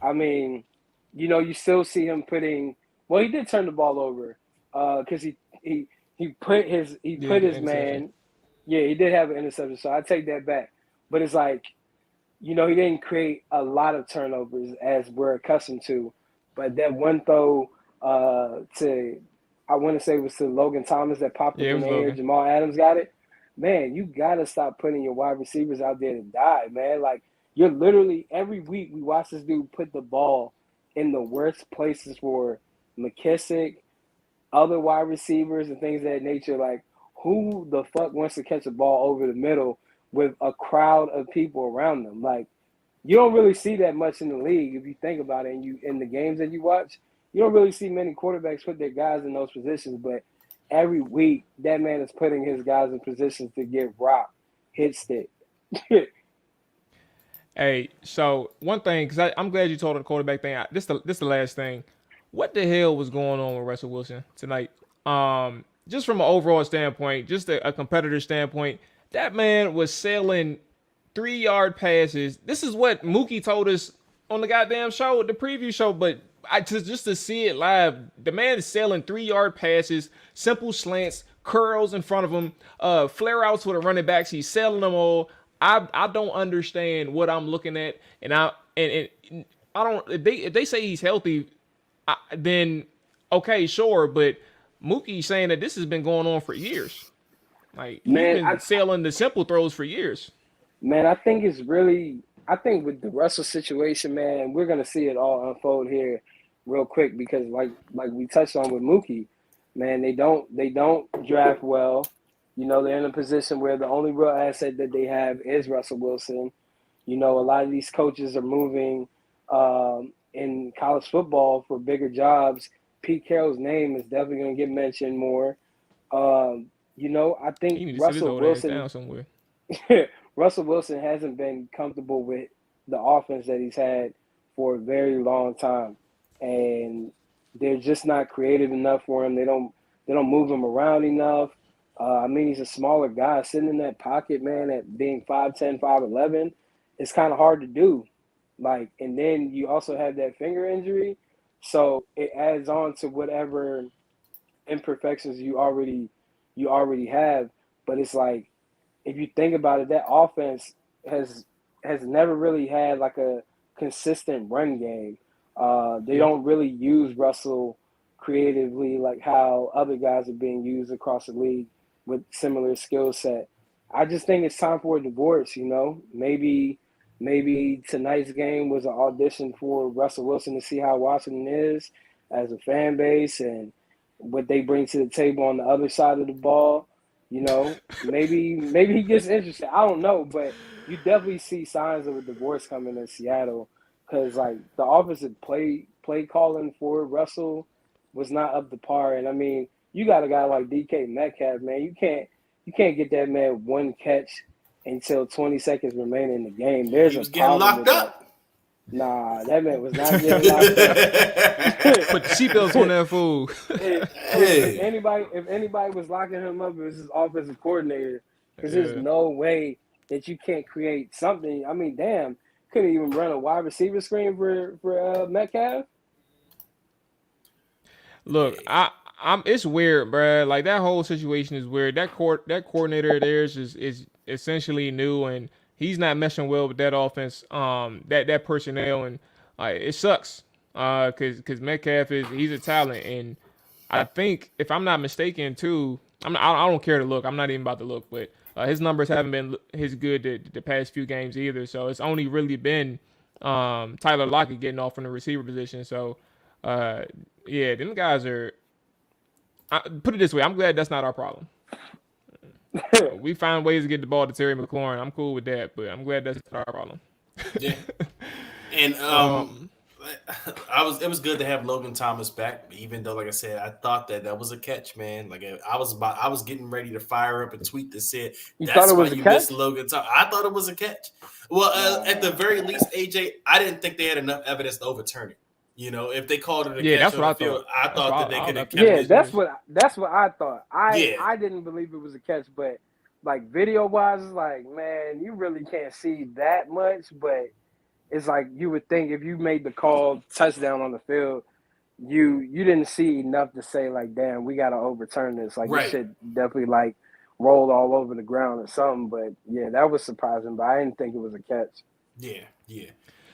I mean, you still see him putting. Well, he did turn the ball over, because he put his man. Yeah, he did have an interception, so I take that back. But it's like, he didn't create a lot of turnovers as we're accustomed to. But that one throw I want to say it was to Logan Thomas that popped up in the air. Jamal Adams got it. Man, you got to stop putting your wide receivers out there to die, man. Like, you're literally, every week we watch this dude put the ball in the worst places for McKissick, other wide receivers, and things of that nature. Like, who the fuck wants to catch a ball over the middle with a crowd of people around them? Like, you don't really see that much in the league if you think about it. And in the games that you watch, you don't really see many quarterbacks put their guys in those positions. But every week, that man is putting his guys in positions to get rocked, hit stick. Hey, so one thing, because I'm glad you told the quarterback thing. This the last thing. What the hell was going on with Russell Wilson tonight? Just from an overall standpoint, just a competitor standpoint, that man was sailing 3-yard passes. This is what Mookie told us on the goddamn show, the preview show. But just to see it live, the man is sailing 3-yard passes, simple slants, curls in front of him, flare outs with the running backs. He's sailing them all. I don't understand what I'm looking at, and I don't. If they say he's healthy, then okay, sure. But Mookie's saying that this has been going on for years. Like, man, he's been sailing the simple throws for years. Man, I think with the Russell situation, man, we're gonna see it all unfold here real quick, because like we touched on with Mookie, man, they don't draft well. They're in a position where the only real asset that they have is Russell Wilson. A lot of these coaches are moving in college football for bigger jobs. Pete Carroll's name is definitely going to get mentioned more. I think Russell Wilson Russell Wilson hasn't been comfortable with the offense that he's had for a very long time, and they're just not creative enough for him. They don't move him around enough. He's a smaller guy sitting in that pocket, man, at being 5'10", 5'11". It's kind of hard to do. Like, and then you also have that finger injury. So it adds on to whatever imperfections you already have. But it's like, if you think about it, that offense has never really had like a consistent run game. They don't really use Russell creatively like how other guys are being used across the league with similar skill set. I just think it's time for a divorce, Maybe tonight's game was an audition for Russell Wilson to see how Washington is as a fan base and what they bring to the table on the other side of the ball. Maybe he gets interested. I don't know, but you definitely see signs of a divorce coming in Seattle, because like the offensive play calling for Russell was not up to par. And I mean, you got a guy like DK Metcalf, man. You can't get that man one catch until 20 seconds remain in the game. There's a problem locked up. Nah, that man was not getting locked up. Put the seatbelts on that fool. If anybody was locking him up, it was his offensive coordinator. Because there's no way that you can't create something. I mean, damn, couldn't even run a wide receiver screen for Metcalf. Look, it's weird, bro. Like, that whole situation is weird. That coordinator of theirs is essentially new, and he's not meshing well with that offense, that personnel, and it sucks. Because Metcalf he's a talent, and I think, if I'm not mistaken, too, I don't care to look. I'm not even about to look, but his numbers haven't been as good the past few games either. So it's only really been Tyler Lockett getting off from the receiver position. So them guys are. Put it this way, I'm glad that's not our problem. We find ways to get the ball to Terry McLaurin. I'm cool with that, but I'm glad that's not our problem. Yeah. And It was good to have Logan Thomas back, even though, like I said, I thought that was a catch, man. Like I was getting ready to fire up a tweet that said, You thought "That's it why was a you catch? missed Logan Thomas." I thought it was a catch. Well, at the very least, AJ, I didn't think they had enough evidence to overturn it. If they called it a Yeah, catch that's on what the I field, thought. I That's thought why that they could have I kept Yeah, it. that's what I thought. Yeah. I didn't believe it was a catch, but like video wise, it's like, man, you really can't see that much. But it's like you would think if you made the call touchdown on the field, you didn't see enough to say like, damn, we got to overturn this. Like Right. it should definitely like rolled all over the ground or something. But yeah, that was surprising. But I didn't think it was a catch. Yeah.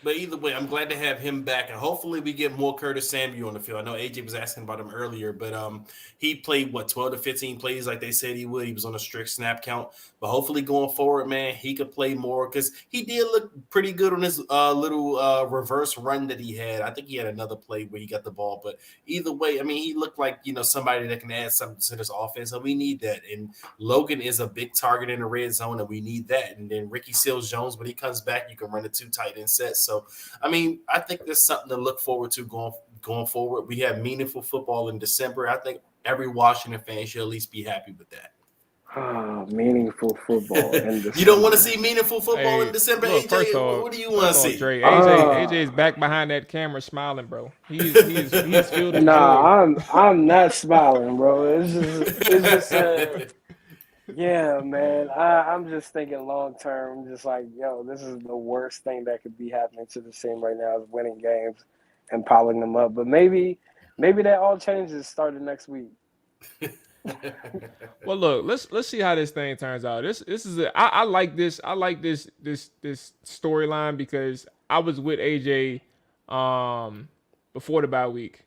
But either way, I'm glad to have him back, and hopefully we get more Curtis Samuel on the field. I know AJ was asking about him earlier, but he played 12 to 15 plays like they said he would. He was on a strict snap count, but hopefully going forward, man, he could play more because he did look pretty good on his little reverse run that he had. I think he had another play where he got the ball, but either way, I mean, he looked like somebody that can add something to this offense, and we need that. And Logan is a big target in the red zone, and we need that. And then Ricky Seals-Jones, when he comes back, you can run a 2 tight end set. So, I mean, I think there's something to look forward to going forward. We have meaningful football in December. I think every Washington fan should at least be happy with that. Meaningful football. You don't want to see meaningful football in December, look, AJ? What do you want to see? Dre, AJ is back behind that camera smiling, bro. He's filled with joy. I'm not smiling, bro. It's just yeah, man. I'm just thinking long term, just like, yo, this is the worst thing that could be happening to the team right now is winning games and piling them up. But maybe that all changes starting next week. Well, look, let's see how this thing turns out. This is I like this storyline because I was with AJ before the bye week.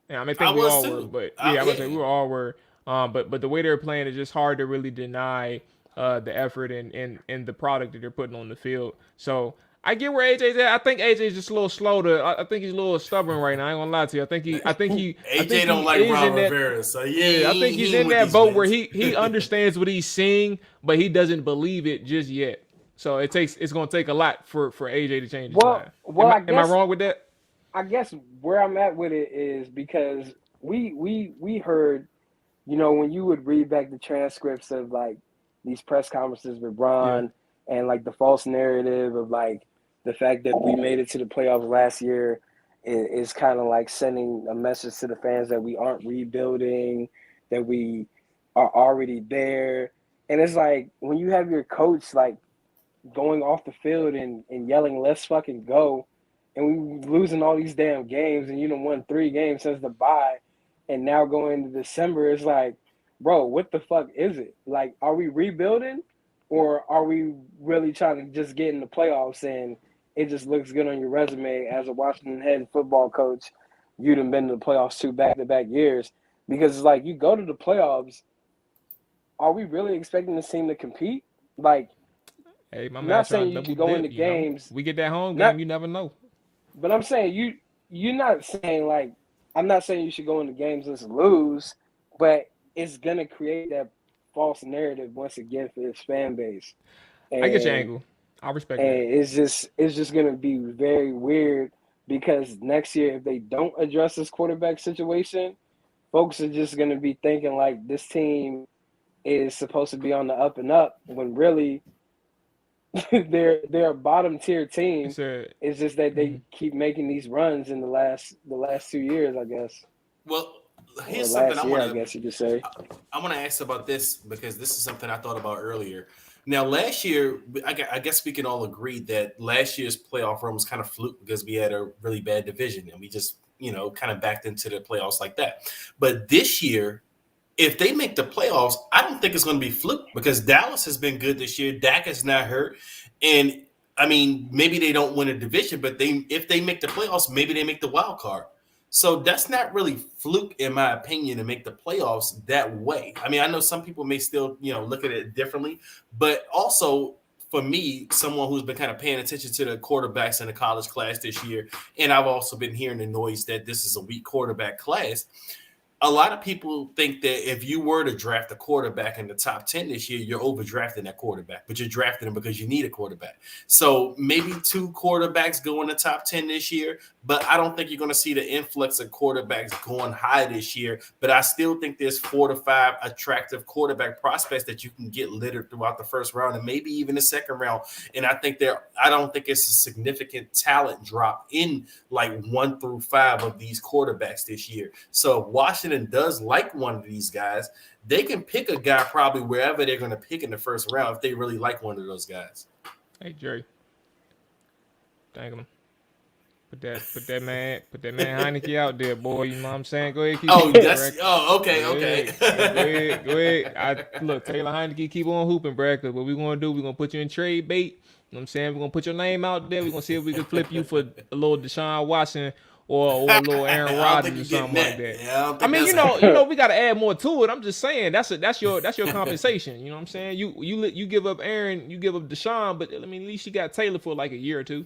Yeah, I think we all were, but yeah, I would say we all were. But the way they're playing is just hard to really deny the effort and the product that they're putting on the field. So I get where AJ's at. I think AJ's just a little slow I think he's a little stubborn right now. I ain't gonna lie to you. I think he AJ don't like Ron Rivera, so yeah. I think he's in that boat where he understands what he's seeing, but he doesn't believe it just yet. So it's gonna take a lot for AJ to change his mind. Am I wrong with that? I guess where I'm at with it is because we heard, when you would read back the transcripts of like these press conferences with Ron and like the false narrative of like the fact that we made it to the playoffs last year is kind of like sending a message to the fans that we aren't rebuilding, that we are already there. And it's like when you have your coach like going off the field and yelling, let's fucking go, and we losing all these damn games and won 3 games since the bye, and now going into December, it's like, bro, what the fuck is it? Like, are we rebuilding or are we really trying to just get in the playoffs and it just looks good on your resume as a Washington head football coach? You'd have been to the playoffs 2 back-to-back years. Because it's like you go to the playoffs, are we really expecting this team to compete? Like, hey, my I'm man not saying you should go into games. We get that home game, you never know. But I'm saying you're not saying like, I'm not saying you should go into games and lose, but it's gonna create that false narrative once again for his fan base. And, I get your angle. I respect that. It's just gonna be very weird because next year if they don't address this quarterback situation, folks are just gonna be thinking like this team is supposed to be on the up and up when really they're a bottom tier team. It's just that they keep making these runs in the last 2 years, I guess. Well, here's something I guess you could say. I want to ask about this because this is something I thought about earlier. Now, last year, I guess we can all agree that last year's playoff run was kind of fluke because we had a really bad division and we just, kind of backed into the playoffs like that. But this year, if they make the playoffs, I don't think it's going to be fluke because Dallas has been good this year. Dak is not hurt. And, I mean, maybe they don't win a division, but if they make the playoffs, maybe they make the wild card. So that's not really fluke, in my opinion, to make the playoffs that way. I mean, I know some people may still, look at it differently. But also, for me, someone who's been kind of paying attention to the quarterbacks in the college class this year, and I've also been hearing the noise that this is a weak quarterback class, a lot of people think that if you were to draft a quarterback in the top 10 this year, you're overdrafting that quarterback, but you're drafting him because you need a quarterback. So maybe 2 quarterbacks go in the top 10 this year, but I don't think you're going to see the influx of quarterbacks going high this year. But I still think there's 4 to 5 attractive quarterback prospects that you can get littered throughout the first round and maybe even the second round. And I don't think it's a significant talent drop in like 1 through 5 of these quarterbacks this year. So if Washington does like one of these guys, they can pick a guy probably wherever they're going to pick in the first round if they really like one of those guys. Hey Jerry, thank him. Put that man Heineke out there, boy. You know what I'm saying? Go ahead, keep Okay. Go ahead. Look, Taylor Heineke, keep on hooping, Brad. Because what we're gonna do, we're gonna put you in trade bait. You know what I'm saying? We're gonna put your name out there. We're gonna see if we can flip you for a little Deshaun Watson or a little Aaron Rodgers or something like that. Yeah, I mean, you know, we gotta add more to it. I'm just saying that's your compensation. You know what I'm saying? You give up Aaron, you give up Deshaun, but I mean, at least you got Taylor for like a year or two.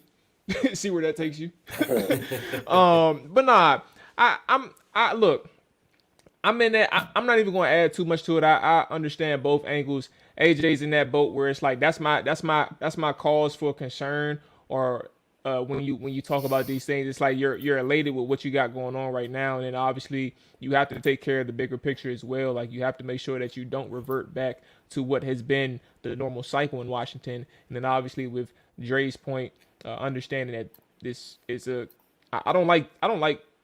See where that takes you. But nah, I'm in that. I'm not even going to add too much to it. I understand both angles. AJ's in that boat where it's like that's my cause for concern. Or when you talk about these things, it's like you're elated with what you got going on right now, and then obviously you have to take care of the bigger picture as well. Like you have to make sure that you don't revert back to what has been the normal cycle in Washington. And then obviously with Dre's point, understanding that this is I don't like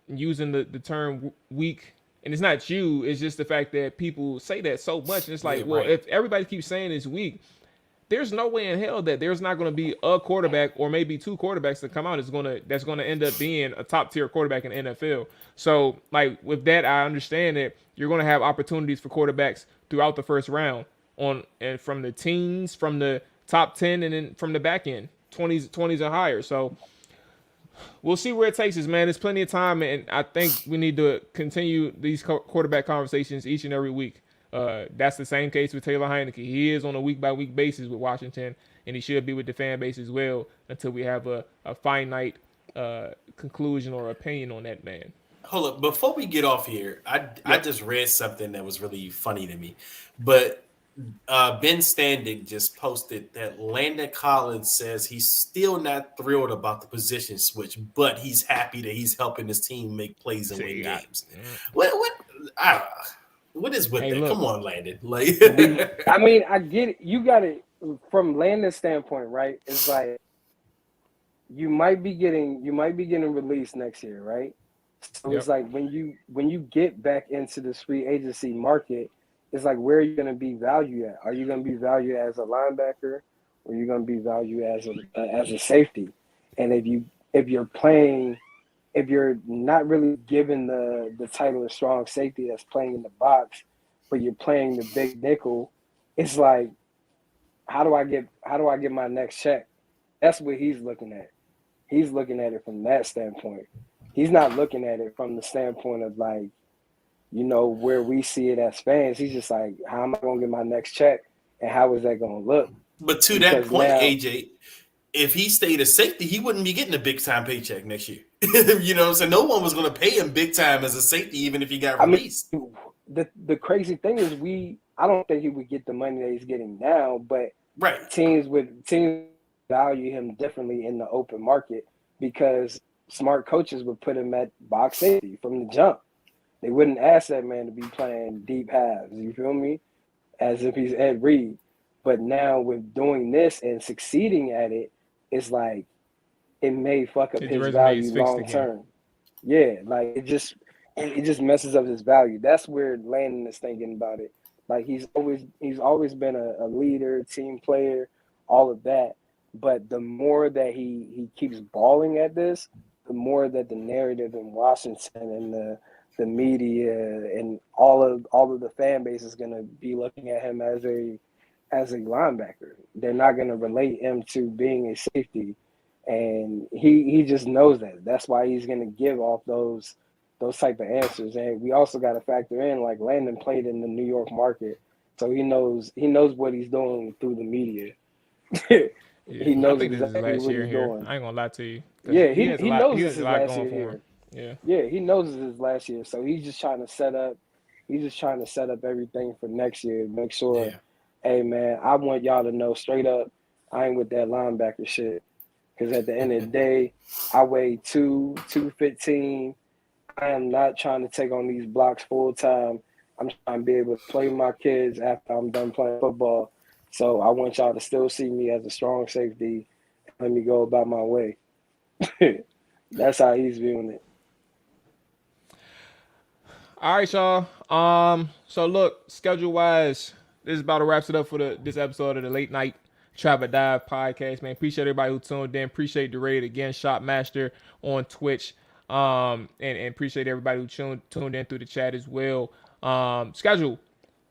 using the term weak. And it's not you, it's just the fact that people say that so much. And it's like, well, if everybody keeps saying it's weak, there's no way in hell that there's not going to be a quarterback or maybe 2 quarterbacks that come out that's going to end up being a top tier quarterback in the NFL. So like with that, I understand that you're going to have opportunities for quarterbacks throughout the first round and from the teens, from the top 10, and then from the back end, 20s and higher. So we'll see where it takes us, man. There's plenty of time, and I think we need to continue these quarterback conversations each and every week. That's the same case with Taylor Heineke. He is on a week-by-week basis with Washington, and he should be with the fan base as well until we have a finite conclusion or opinion on that man. Hold up. Before we get off here, I just read something that was really funny to me. But Ben Standing just posted that Landon Collins says he's still not thrilled about the position switch, but he's happy that he's helping his team make plays and win games. What is with that? Look. Come on, Landon. Like, I mean, I get it. You got it from Landon's standpoint, right? It's like you might be getting released next year, right? So It's like when you get back into this free agency market, it's like, where are you going to be valued at? Are you going to be valued as a linebacker, or are you going to be valued as a safety? And if you're not really given the title of strong safety that's playing in the box, but you're playing the big nickel, it's like, how do I get my next check? That's what he's looking at. He's looking at it from that standpoint. He's not looking at it from the standpoint of like, you know, where we see it as fans. He's just like, how am I going to get my next check, and how is that going to look? But to that point, AJ, if he stayed a safety, he wouldn't be getting a big-time paycheck next year. You know what I'm saying? No one was going to pay him big time as a safety, even if he got released. I mean, the crazy thing is I don't think he would get the money that he's getting now, but teams value him differently in the open market, because smart coaches would put him at box safety from the jump. They wouldn't ask that man to be playing deep halves, you feel me? As if he's Ed Reed. But now with doing this and succeeding at it, it's like it may fuck up his value long term. Yeah, like it just messes up his value. That's where Landon is thinking about it. Like he's always been a leader, team player, all of that. But the more that he keeps balling at this, the more that the narrative in Washington and the media and all of the fan base is going to be looking at him as a linebacker. They're not going to relate him to being a safety, and he just knows that. That's why he's going to give off those type of answers. And we also got to factor in, like, Landon played in the New York market, so he knows what he's doing through the media. He knows exactly what he's doing. I ain't gonna lie to you. Yeah, he knows this is last year here. Yeah, he knows it's his last year, so he's just trying to set up. He's just trying to set up everything for next year. Make sure, Yeah. hey man, I want y'all to know straight up, I ain't with that linebacker shit. Because at the end of the day, I weigh 215. I am not trying to take on these blocks full time. I'm trying to be able to play my kids after I'm done playing football. So I want y'all to still see me as a strong safety. Let me go about my way. That's how he's viewing it. All right, y'all. So look, schedule wise, this is about to wraps it up for this episode of the Late Night Trap Dive podcast. Man, appreciate everybody who tuned in. Appreciate the raid again, Shotmaster on Twitch. And appreciate everybody who tuned in through the chat as well. Schedule.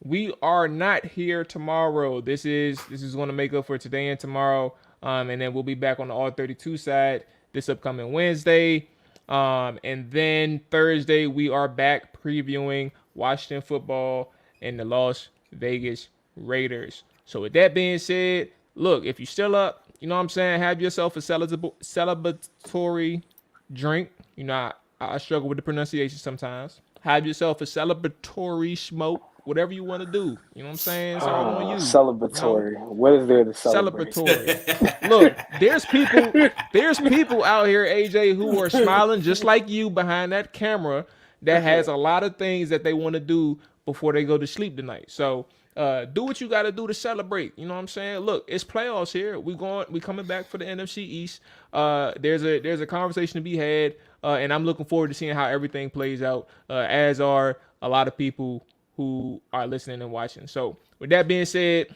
We are not here tomorrow. This is going to make up for today and tomorrow. And then we'll be back on the All 32 side this upcoming Wednesday. And then Thursday, we are back previewing Washington football and the Las Vegas Raiders. So with that being said, look, if you're still up, you know what I'm saying, have yourself a celebratory drink. You know, I struggle with the pronunciation sometimes. Have yourself a celebratory smoke, whatever you want to do. You know what I'm saying? It's all on you. Celebratory. You know? What is there to celebrate? Celebratory. Look, there's people out here, AJ, who are smiling just like you behind that camera that has a lot of things that they want to do before they go to sleep tonight. So do what you got to do to celebrate. You know what I'm saying? Look, it's playoffs here. We coming back for the NFC East. There's a conversation to be had, and I'm looking forward to seeing how everything plays out. As are a lot of people who are listening and watching. So with that being said,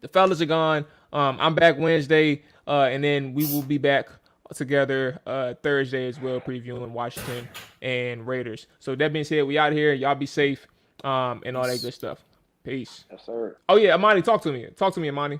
the fellas are gone. I'm back Wednesday, and then we will be back together Thursday as well, previewing Washington and Raiders. So that being said, we out here. Y'all be safe, and all that good stuff. Peace. Yes, sir. Oh yeah, Amani, talk to me. Talk to me, Amani.